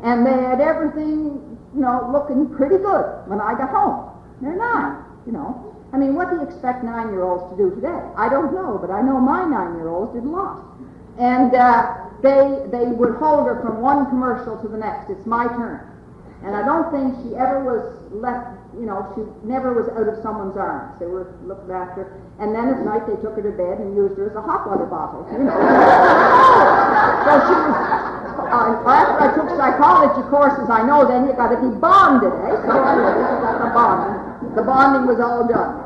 and they had everything, you know, looking pretty good when I got home. They're 9, you know. I mean, what do you expect 9-year-olds to do today? I don't know, but I know my 9-year-olds did a lot. And they would hold her from one commercial to the next. It's my turn. And I don't think she ever was left, you know, she never was out of someone's arms. They were looked after. And then at night they took her to bed and used her as a hot water bottle, you know. So she was, after I took psychology courses, I know then you got to be bonded, eh? So anyway, this was the bonding. The bonding was all done.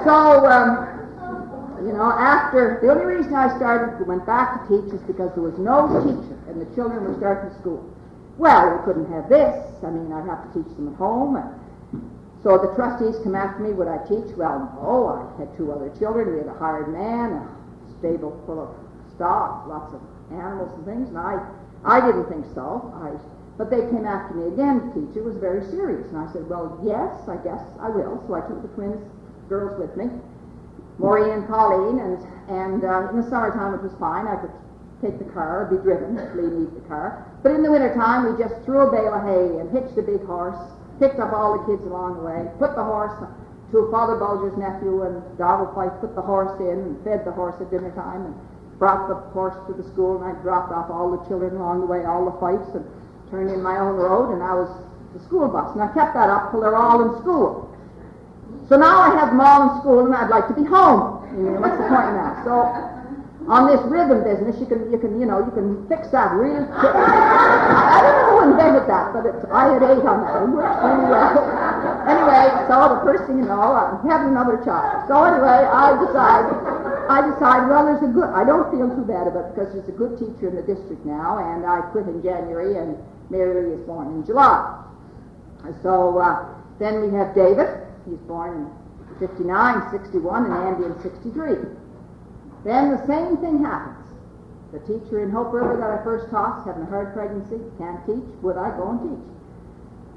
So, you know, the only reason I went back to teach is because there was no teacher and the children were starting school. Well, we couldn't have this. I mean, I'd have to teach them at home. So the trustees come after me, would I teach? Well, no, I had 2 other children. We had a hired man, a stable full of stock, lots of animals and things, and I didn't think so. But they came after me again to teach. It was very serious. And I said, well, yes, I guess I will. So I took the twins, girls with me, Maureen and Colleen, and in the summertime it was fine. I could take the car, be driven, leave the car. But in the wintertime, we just threw a bale of hay and hitched a big horse, picked up all the kids along the way, put the horse to Father Bulger's nephew, and Donald Fife put the horse in and fed the horse at dinner time and brought the horse to the school, and I dropped off all the children along the way, all the Fifes, and turned in my own road, and I was the school bus. And I kept that up till they're all in school. So now I have them all in school, and I'd like to be home. You know, what's the point now? So on this rhythm business, you can fix that really quick. I don't know who invented that, but I had 8 on that. It worked really well. Anyway, so the first thing you know, I'm having another child. So anyway, I decide, well, I don't feel too bad about it because there's a good teacher in the district now, and I quit in January, and Mary Lee is born in July. So then we have David. He's born in 59, 61, and Andy in 63. Then the same thing happens. The teacher in Hope River that I first taught, having a hard pregnancy, can't teach. Would I go and teach?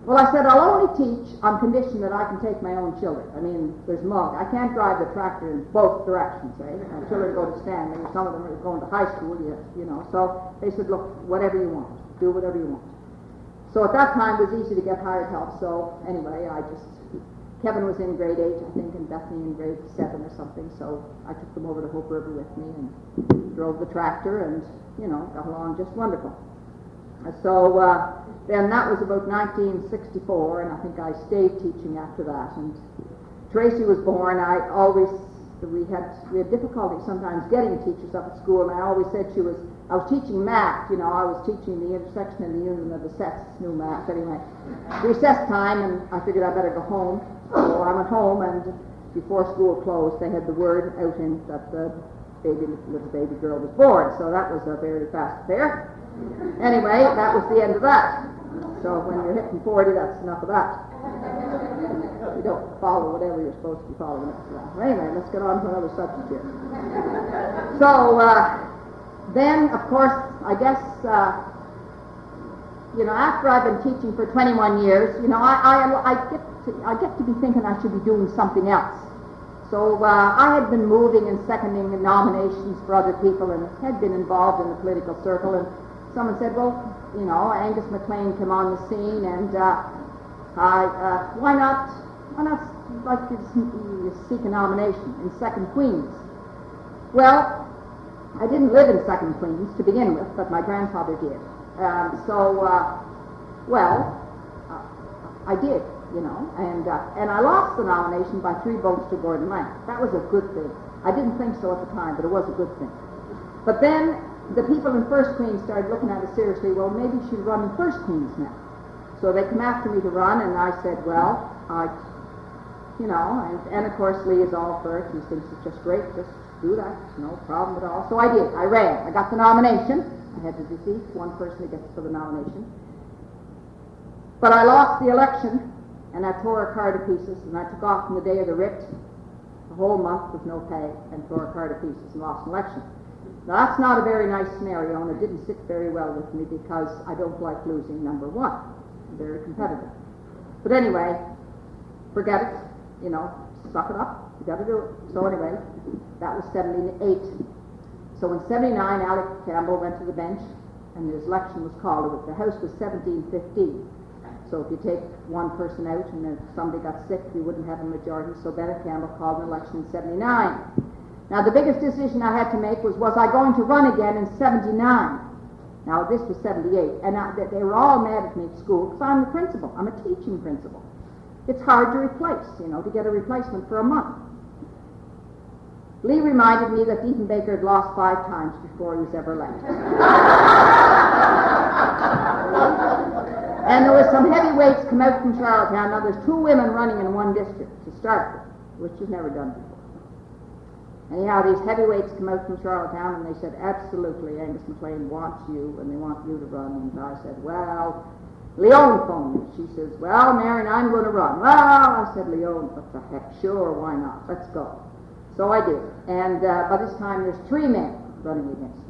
Well, I said, I'll only teach on condition that I can take my own children. I mean, there's mud. I can't drive the tractor in both directions, eh? My children go to Stanley, some of them are going to high school, you know. So they said, look, whatever you want. Do whatever you want. So at that time, it was easy to get hired help. So anyway, Kevin was in grade 8, I think, and Bethany in grade 7 or something, so I took them over to Hope River with me and drove the tractor and, you know, got along just wonderful. So then that was about 1964, and I think I stayed teaching after that. And Tracy was born. We had difficulty sometimes getting teachers up at school, and I always said I was teaching math, you know, I was teaching the intersection and the union of the sets, new math, anyway. Recess time, and I figured I better go home. So I went home, and before school closed, they had the word out in that the little baby girl was born. So that was a very fast affair. Anyway, that was the end of that. So when you're hitting 40, that's enough of that. You don't follow whatever you're supposed to be following. Anyway, let's get on to another subject here. So then, of course, I guess, you know, after I've been teaching for 21 years, you know, I get to be thinking I should be doing something else. So I had been moving and seconding nominations for other people and had been involved in the political circle, and someone said, well, you know, Angus MacLean came on the scene, and why not like you seek a nomination in Second Queens? Well, I didn't live in Second Queens to begin with, but my grandfather did. I did. you know, and I lost the nomination by 3 votes to Gordon Lang. That was a good thing. I didn't think so at the time, but it was a good thing. But then the people in First Queens started looking at it seriously. Well, maybe she'd run in First Queens now. So they come after me to run, and I said, well, you know, and of course Lee is all for it. He thinks it's just great, just do that, no problem at all. So I did. I ran. I got the nomination. I had to defeat one person to get for the nomination. But I lost the election, and I tore a car to pieces, and I took off on the day of the writ, a whole month with no pay, and tore a car to pieces and lost an election. Now, that's not a very nice scenario, and it didn't sit very well with me because I don't like losing, number one. I'm very competitive. But anyway, forget it, you know, suck it up, you got to do it. So anyway, that was 78. So in 79, Alec Campbell went to the bench, and his election was called. The House was 1715. So if you take one person out and if somebody got sick, you wouldn't have a majority. So Bennett Campbell called an election in 79. Now the biggest decision I had to make was I going to run again in 79? Now this was 78. And they were all mad at me at school because I'm the principal. I'm a teaching principal. It's hard to replace, you know, to get a replacement for a month. Lee reminded me that Diefenbaker had lost 5 times before he was ever elected. And there was some heavyweights come out from Charlottetown. Now there's 2 women running in one district to start with, which was never done before. Anyhow, these heavyweights come out from Charlottetown and they said, absolutely, Angus MacLean wants you and they want you to run. And I said, well, Leone phoned me. She says, well, Marion, I'm going to run. Well, I said, Leone, what the heck, sure, why not? Let's go. So I did. And by this time there's 3 men running against me.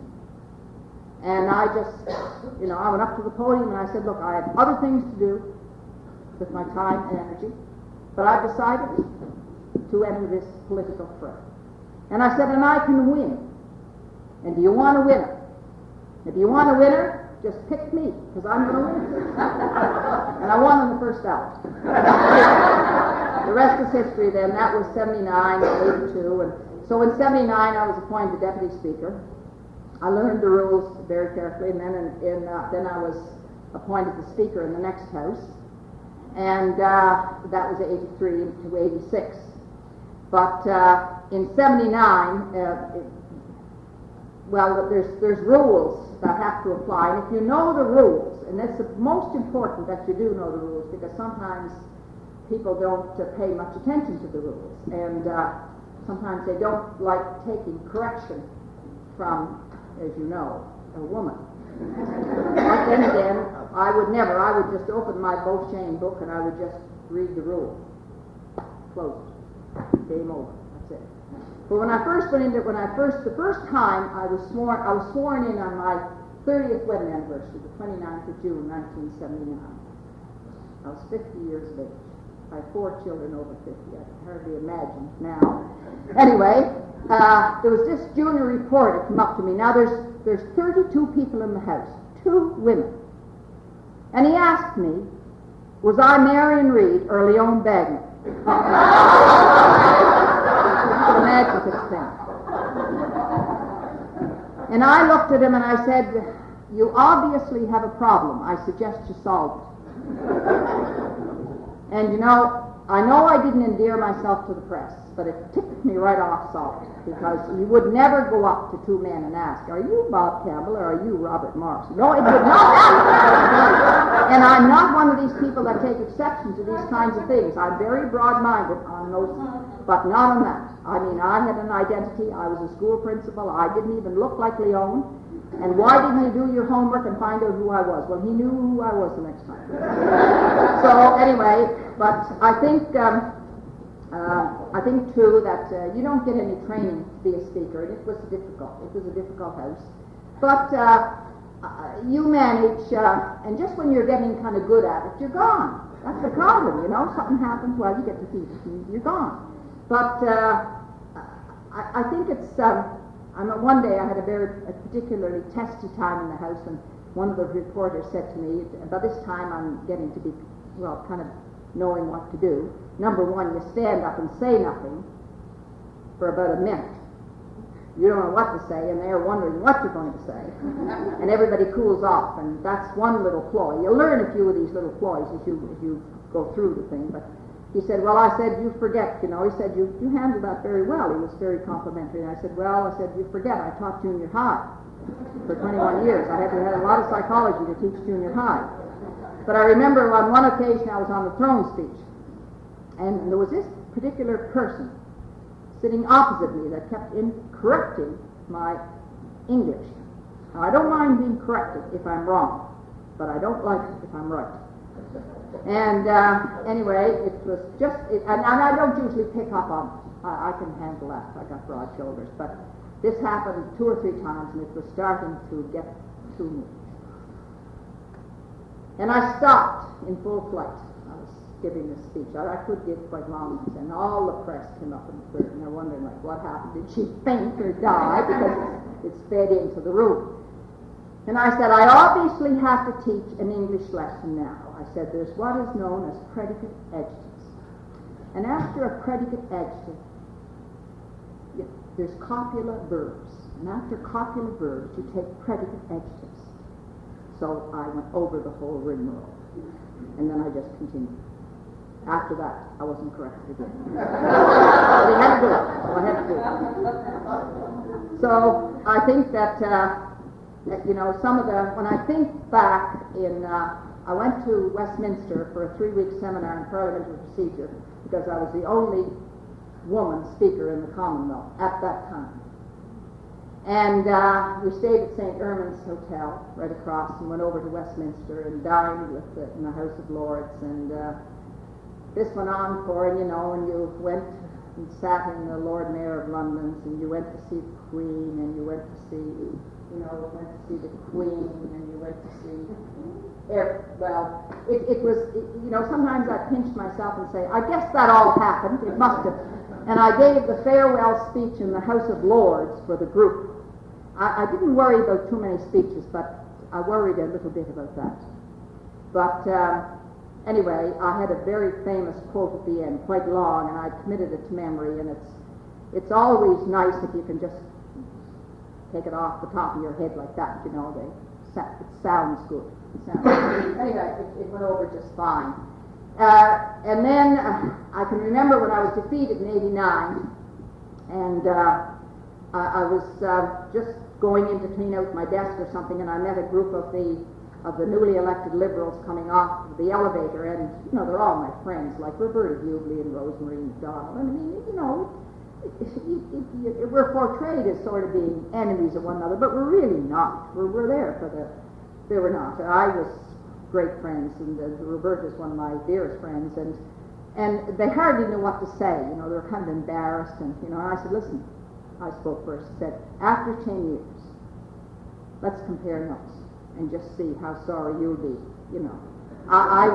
And I just, you know, I went up to the podium and I said, look, I have other things to do with my time and energy, but I've decided to enter this political fray. And I said, and I can win. And do you want a winner? If you want a winner, just pick me, because I'm going to win. And I won in the first ballot. The rest is history then. That was 79, 82. And so in 79, I was appointed Deputy Speaker. I learned the rules very carefully, and then then I was appointed the Speaker in the next House, and that was 83 to 86. But in 79, well, there's rules that have to apply, and if you know the rules, and it's the most important that you do know the rules, because sometimes people don't pay much attention to the rules, and sometimes they don't like taking correction from, as you know, a woman. But then again, I would just open my Beauchesne book and I would just read the rule. Close it. Game over. That's it. But when I first went into it, the first time I was sworn in on my 30th wedding anniversary, the 29th of June, 1979. I was 50 years of age. I have 4 children over 50. I can hardly imagine now. Anyway, there was this junior reporter come up to me. Now there's 32 people in the House, 2 women. And he asked me, was I Marion Reid or Leone Bagnet? You can imagine this thing. And I looked at him and I said, you obviously have a problem. I suggest you solve it. And you know I didn't endear myself to the press, but it ticked me right off salt, because you would never go up to 2 men and ask, are you Bob Campbell or are you Robert Morris? No, it would not happen. And I'm not one of these people that take exception to these kinds of things. I'm very broad-minded on those, but not on that. I mean, I had an identity. I was a school principal. I didn't even look like Leone. And why didn't you do your homework and find out who I was? Well, he knew who I was the next time. So anyway, but I think too that you don't get any training to be a speaker, and it was difficult. It was a difficult House. But you manage, and just when you're getting kind of good at it, you're gone. That's the problem, you know. Something happens, well, you get defeated, and you're gone. But I think it's. One day I had a particularly testy time in the House, and one of the reporters said to me, by this time I'm getting to be, well, kind of knowing what to do. Number one, you stand up and say nothing for about a minute. You don't know what to say, and they're wondering what you're going to say. And everybody cools off, and that's one little ploy. You learn a few of these little ploys as you go through the thing, but he said, well, I said, you forget, you know. He said, you handled that very well. He was very complimentary. And I said, well, I said, you forget, I taught junior high for 21 years. I had a lot of psychology to teach junior high. But I remember on one occasion I was on the throne speech, and there was this particular person sitting opposite me that kept correcting my English. Now, I don't mind being corrected if I'm wrong, but I don't like it if I'm right. And anyway, it was just, and I don't usually pick up on it. I can handle that. I got broad shoulders. But this happened 2 or 3 times, and it was starting to get to me. And I stopped in full flight. I was giving this speech. I could give quite long ones, and all the press came up and they're wondering, like, what happened? Did she faint or die? Because it's fed into the room. And I said, I obviously have to teach an English lesson now. I said, there's what is known as predicate adjectives. And after a predicate adjective, there's copula verbs. And after copula verbs, you take predicate adjectives. So I went over the whole rigmarole. And then I just continued. After that, I wasn't corrected again. But I had to do it. So I had to do it. So I think that, you know, when I think back I went to Westminster for a 3-week seminar in parliamentary procedure because I was the only woman speaker in the Commonwealth at that time. And we stayed at St. Ermin's Hotel right across and went over to Westminster and dined in the House of Lords. And this went on for, you know, and you went and sat in the Lord Mayor of London's, and you went to see the Queen, and you went to see, you know, the Queen, and you went to see, it was, you know, sometimes I pinch myself and say, I guess that all happened, it must have. And I gave the farewell speech in the House of Lords for the group. I didn't worry about too many speeches, but I worried a little bit about that. But anyway, I had a very famous quote at the end, quite long, and I committed it to memory, and it's always nice if you can just take it off the top of your head like that, you know, it sounds good. Anyway, it went over just fine. And then I can remember when I was defeated in '89, and I was just going in to clean out my desk or something, and I met a group of the newly elected Liberals coming off the elevator, and, you know, they're all my friends, like Roberta Hughley and Rosemary MacDonald. I mean, you know, we're portrayed as sort of being enemies of one another, but we're really not. We're there they were not. I was great friends, and Roberta's one of my dearest friends, and they hardly knew what to say. You know, they were kind of embarrassed, and, you know, I said, listen, I spoke first. I said, after 10 years, let's compare notes and just see how sorry you'll be, you know. I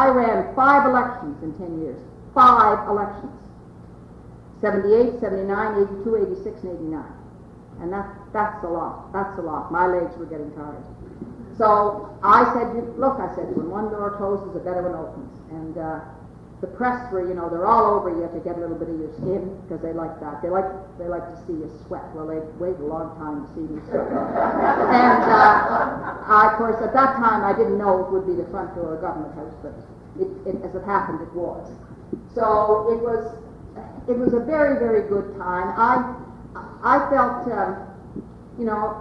ran 5 elections in 10 years. 5 elections. 78, 79, 82, 86, and 89. And that's a lot. That's a lot. My legs were getting tired. So I said, look, I said, when one door closes, a better one opens. And the press were, you know, they're all over you to get a little bit of your skin, because they like that. They like to see you sweat. Well, they wait a long time to see me sweat. And of course, at that time, I didn't know it would be the front door of Government House, but as it happened, it was. So it was a very, very good time. I felt, you know,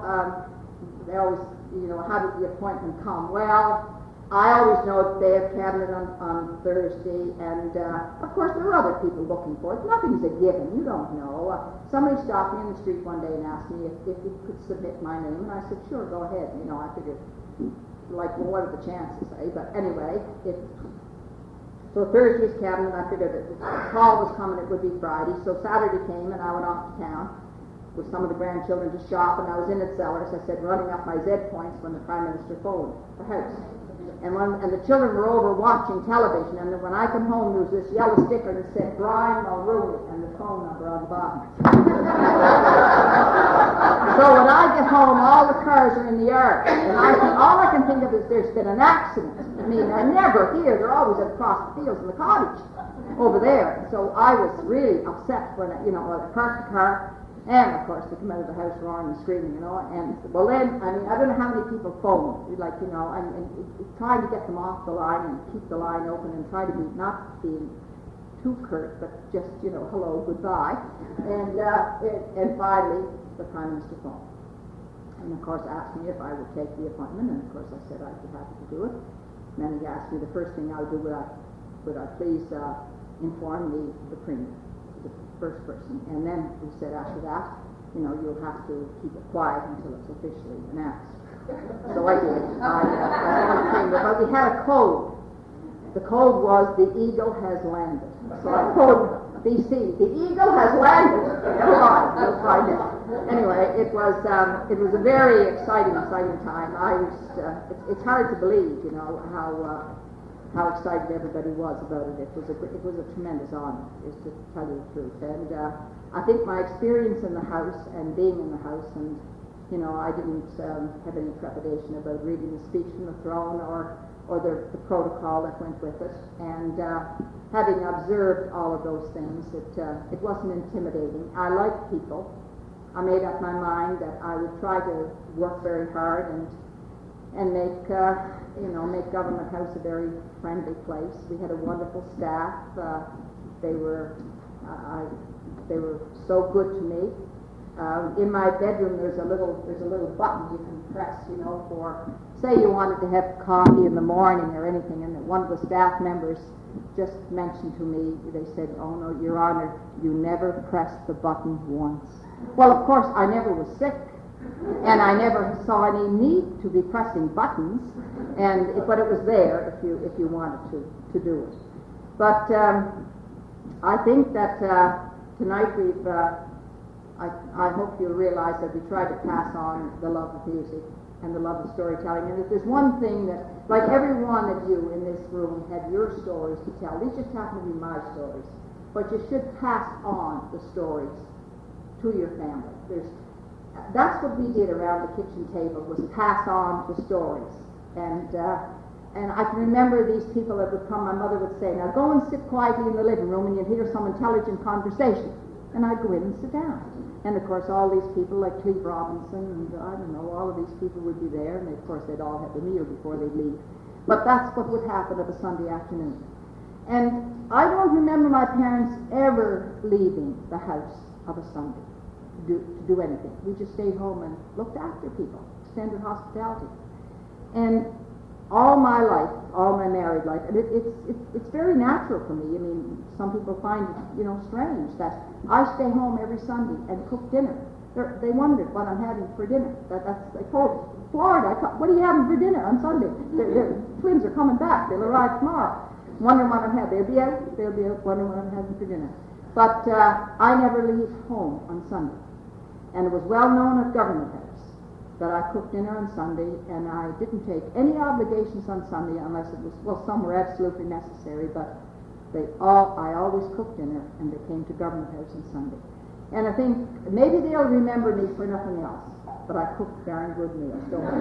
they always, you know, how did the appointment come? Well, I always know the day of cabinet on Thursday, and of course there were other people looking for it. Nothing's a given, you don't know. Somebody stopped me in the street one day and asked me if you could submit my name, and I said, sure, go ahead. You know, I figured, like, well, what are the chances, eh? But anyway, so Thursday's cabinet, I figured that the call was coming, it would be Friday, so Saturday came and I went off to town with some of the grandchildren to shop, and I was in at Sellers, I said, running up my Z points when the Prime Minister phoned the house. And the children were over watching television, and when I come home, there was this yellow sticker that said, Brian Mulrooney, and the phone number on the bottom. So when I get home, all the cars are in the yard, and all I can think of is there's been an accident. I mean, they're never here. They're always across the fields in the cottage over there. So I was really upset when, you know, I parked the car, And of course, they come out of the house roaring and screaming, you know. And well, then, I mean, I don't know how many people phone, like, you know, and trying to get them off the line and keep the line open and try to be not being too curt, but just, you know, hello, goodbye. And finally, the Prime Minister phoned. And of course, asked me if I would take the appointment, and of course, I said I'd be happy to do it. And then he asked me the first thing I would do, would I please inform the Premier, the first person. And then he said after that, you know, you'll have to keep it quiet until it's officially announced. So I did. But we had a code. The code was the eagle has landed. So I told BC, the eagle has landed. Never mind, we'll find out. Anyway, it was a very exciting time. It's hard to believe, you know, how excited everybody was about it. It was a tremendous honor, is to tell you the truth. And I think my experience in the House and being in the House, and you know, I didn't have any trepidation about reading the speech from the throne or the protocol that went with it. And having observed all of those things, it wasn't intimidating. I liked people. I made up my mind that I would try to work very hard and make Government House a very friendly place. We had a wonderful staff. They were so good to me. In my bedroom, there's a little button you can press, you know, for say you wanted to have coffee in the morning or anything, and one of the staff members just mentioned to me. They said, "Oh no, Your Honor, you never pressed the button once." Well, of course, I never was sick, and I never saw any need to be pressing buttons, but it was there if you wanted to do it. But I think that tonight I hope you'll realize that we try to pass on the love of music and the love of storytelling. And if there's one thing that, like every one of you in this room had your stories to tell, these just happen to be my stories, but you should pass on the stories to your family. That's what we did around the kitchen table, was pass on the stories. And I can remember these people that would come. My mother would say, "Now go and sit quietly in the living room and you'll hear some intelligent conversation." And I'd go in and sit down. And of course all these people like Cleve Robinson and I don't know, all of these people would be there, and of course they'd all have the meal before they'd leave. But that's what would happen of a Sunday afternoon. And I don't remember my parents ever leaving the house of a Sunday to do anything. We just stayed home and looked after people, extended hospitality. And all my life, all my married life, and it's very natural for me. I mean, some people find it, you know, strange that I stay home every Sunday and cook dinner. They wondered what I'm having for dinner. They told Florida, "What are you having for dinner on Sunday? The twins are coming back. They'll arrive tomorrow." Wondering what I'm having. They'll be out, wondering what I'm having for dinner. But I never leave home on Sunday. And it was well known at Government House that I cooked dinner on Sunday, and I didn't take any obligations on Sunday unless it was, well, some were absolutely necessary, but I always cooked dinner, and they came to Government House on Sunday. And I think maybe they'll remember me for nothing else, but I cooked darn good meals, don't I?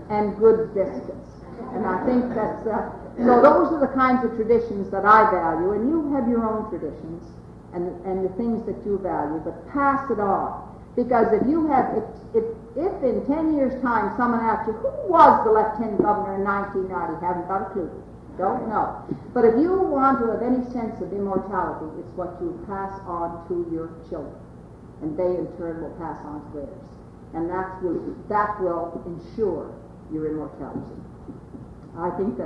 And good biscuits. And I think that's, so those are the kinds of traditions that I value, and you have your own traditions and the things that you value, but pass it on. Because if in 10 years' time someone asks you, who was the Lieutenant Governor in 1990, haven't got a clue, don't know. But if you want to have any sense of immortality, it's what you pass on to your children, and they in turn will pass on to theirs. And that will ensure your immortality. I think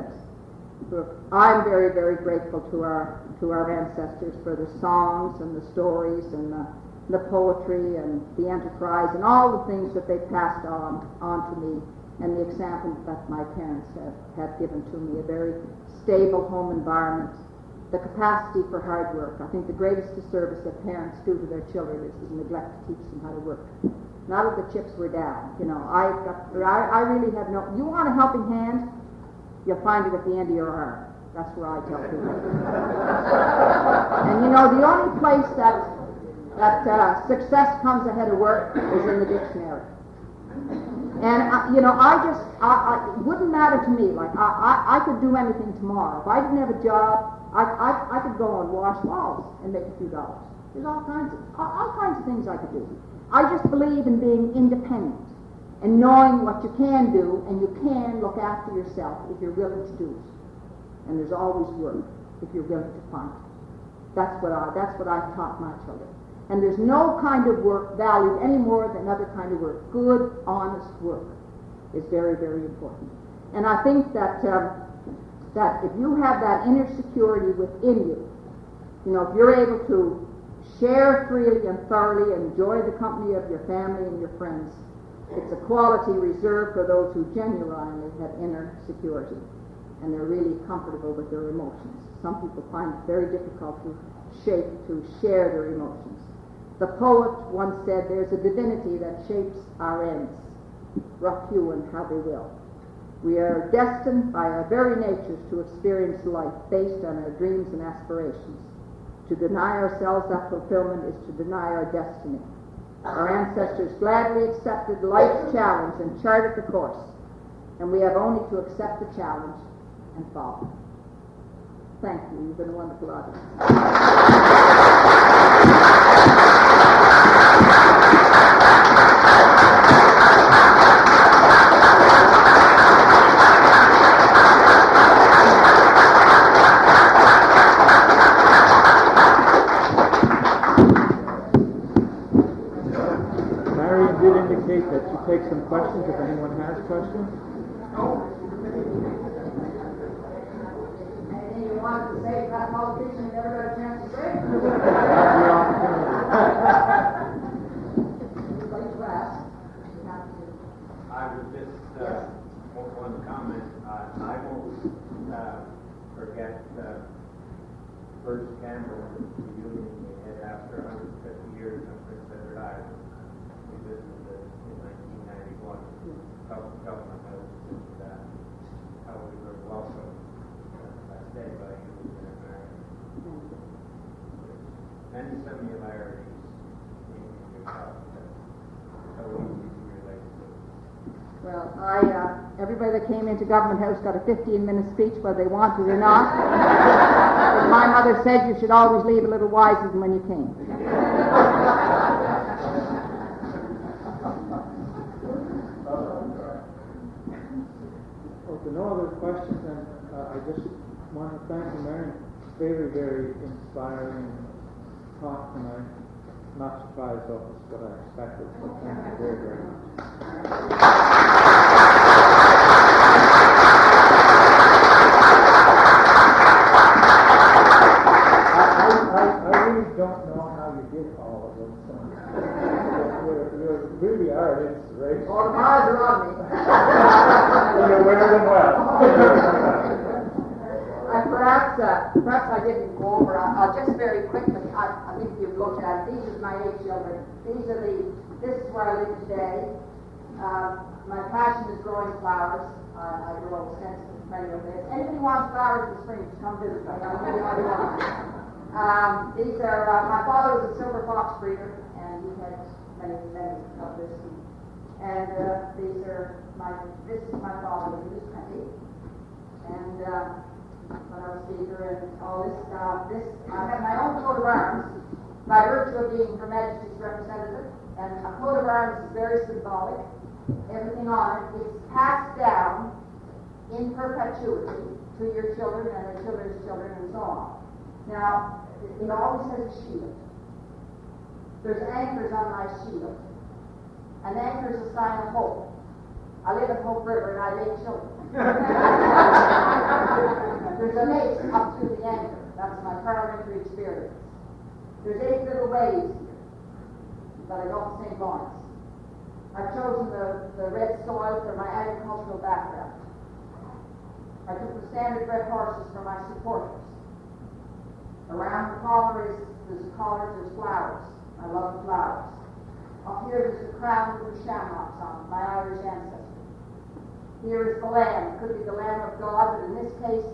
I'm very, very grateful to our ancestors for the songs and the stories and the poetry and the enterprise and all the things that they passed on to me, and the example that my parents have given to me, a very stable home environment, the capacity for hard work. I think the greatest disservice that parents do to their children is to neglect to teach them how to work. Now that the chips were down, you know, I really have you want a helping hand? You'll find it at the end of your arm. That's where I tell people. And you know, the only place that success comes ahead of work is in the dictionary. And you know, it wouldn't matter to me. Like I could do anything tomorrow. If I didn't have a job, I could go and wash walls and make a few dollars. There's all kinds of things I could do. I just believe in being independent and knowing what you can do, and you can look after yourself if you're willing to do it. And there's always work if you're willing to find it. That's what I've taught my children. And there's no kind of work valued any more than other kind of work. Good, honest work is very, very important. And I think that that if you have that inner security within you, if you're able to share freely and thoroughly, enjoy the company of your family and your friends, it's a quality reserved for those who genuinely have inner security and they're really comfortable with their emotions. Some people find it very difficult to share their emotions. The poet once said, "There's a divinity that shapes our ends, rough hew and how they will." We are destined by our very natures to experience life based on our dreams and aspirations. To deny ourselves that fulfillment is to deny our destiny. Our ancestors gladly accepted life's challenge and charted the course, and we have only to accept the challenge and follow. Thank you. You've been a wonderful audience. Marion did indicate that she takes some questions if anyone has questions. Anything you want to say about politicians you never got a chance to say? That's your opportunity. Anybody to ask? I was just one comment. I won't forget First Campbell reunion we had after 150 years of Prince Edward Island. We visited it in 1991. Government House, and how we were welcomed that day by you and Marion. Many similarities in yourself that so easy to relate to. Well, everybody that came into Government House got a 15-minute speech, whether they wanted or not. But my mother said you should always leave a little wiser than when you came. Well, if there are no other questions, then I just want to thank you, Marion. Very, very inspiring talk tonight. Not surprised though, it's what I expected, so thank you very, very much. I really don't know how you did all of those things. You really are an inspiration. All the eyes are on me. You're wearing them well. Perhaps I didn't go over. I'll just very quickly. I think you've looked at it. These are my 8 children. This is where I live today. My passion is growing flowers. I grow extensive perennial beds. Anybody wants flowers in the spring, just come visit me. I'll give you all you want. These are my father was a silver fox breeder, and he had many of this. And this is my father, he was 20. And when I was speaker and all this, I have my own coat of arms by virtue of being Her Majesty's representative. And a coat of arms is very symbolic. Everything on it is passed down in perpetuity to your children and their children's children and so on. Now, it always has a shield. There's anchors on my shield. An anchor is a sign of hope. I live in Hope River and I have 8 children. There's a mace up through the anchor. That's my parliamentary experience. There's 8 little waves here, but I don't sing lines. I've chosen the red soil for my agricultural background. I took the standard red horses for my supporters. Around the collar there's a collar, there's flowers. I love the flowers. Up here there's a crown with shamrocks on it, my Irish ancestry. Here is the lamb. It could be the Lamb of God, but in this case,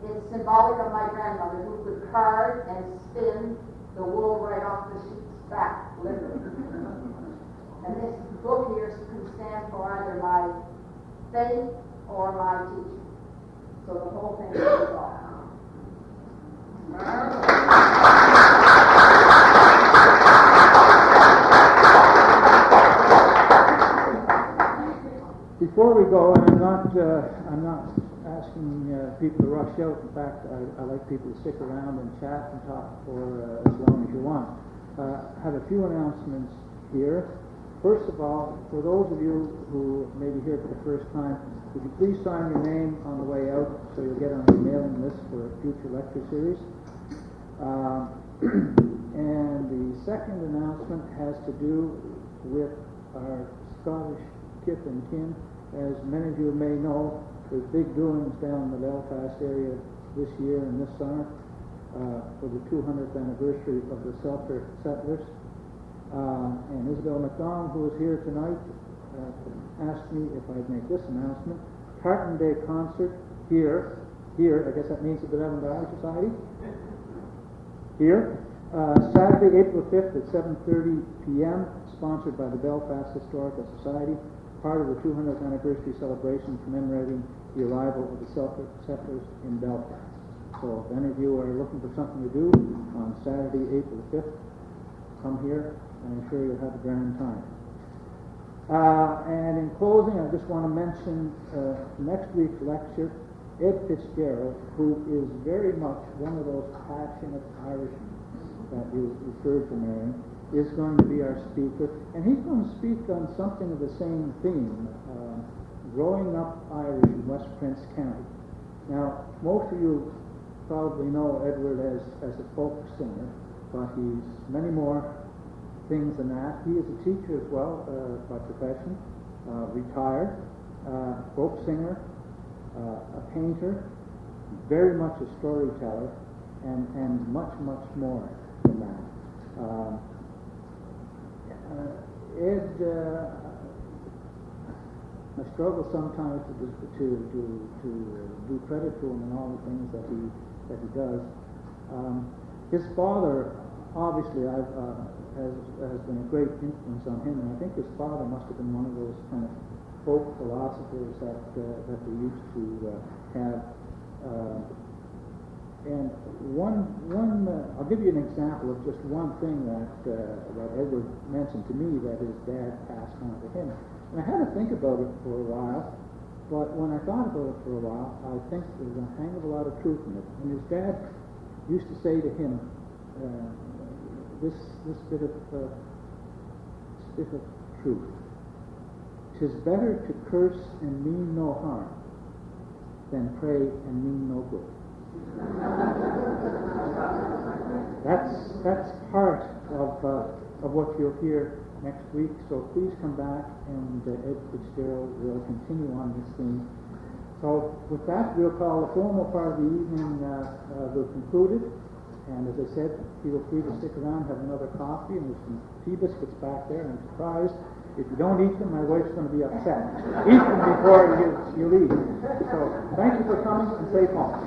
it's symbolic of my grandmother who could card and spin the wool right off the sheep's back, literally. And this book here can stand for either my faith or my teaching. So the whole thing is involved. Before we go, and I'm not asking people to rush out. In fact, I like people to stick around and chat and talk for as long as you want. Have a few announcements here. First of all, for those of you who may be here for the first time, would you please sign your name on the way out so you'll get on the mailing list for a future lecture series. And the second announcement has to do with our Scottish kith and kin. As many of you may know, there's big doings down in the Belfast area this year and this summer for the 200th anniversary of the Celtic settlers. And Isabel MacDonald, who is here tonight, asked me if I'd make this announcement. Tartan Day concert here, I guess that means the Benevolent Irish Society, here, Saturday, April 5th at 7:30 p.m., sponsored by the Belfast Historical Society, part of the 200th anniversary celebration commemorating the arrival of the Celtic settlers in Belfast. So if any of you are looking for something to do on Saturday, April 5th, come here, and I'm sure you'll have a grand time. And in closing, I just want to mention next week's lecture, Ed Fitzgerald, who is very much one of those passionate Irishmen that you referred to, Marion, is going to be our speaker. And he's going to speak on something of the same theme, growing up Irish in West Prince County. Now, most of you probably know Edward as a folk singer, but he's many more things than that. He is a teacher as well by profession, retired, folk singer, a painter, very much a storyteller, and much, much more than that. Ed, I struggle sometimes to do credit to him and all the things that he does. His father, obviously, has been a great influence on him, and I think his father must have been one of those kind of folk philosophers that we used to have. And I'll give you an example of just one thing that Edward mentioned to me that his dad passed on to him. And I had to think about it for a while, but when I thought about it for a while, I think there's a hang of a lot of truth in it. And his dad used to say to him, this bit of truth: "'Tis better to curse and mean no harm than pray and mean no good." That's part of what you'll hear next week. So please come back, and Ed Fitzgerald will continue on this theme. So with that, we'll call the formal part of the evening concluded. And as I said, feel free to stick around, have another coffee, and there's some tea biscuits back there. I'm surprised if you don't eat them, my wife's going to be upset. Eat them before you leave. So thank you for coming, and safe home.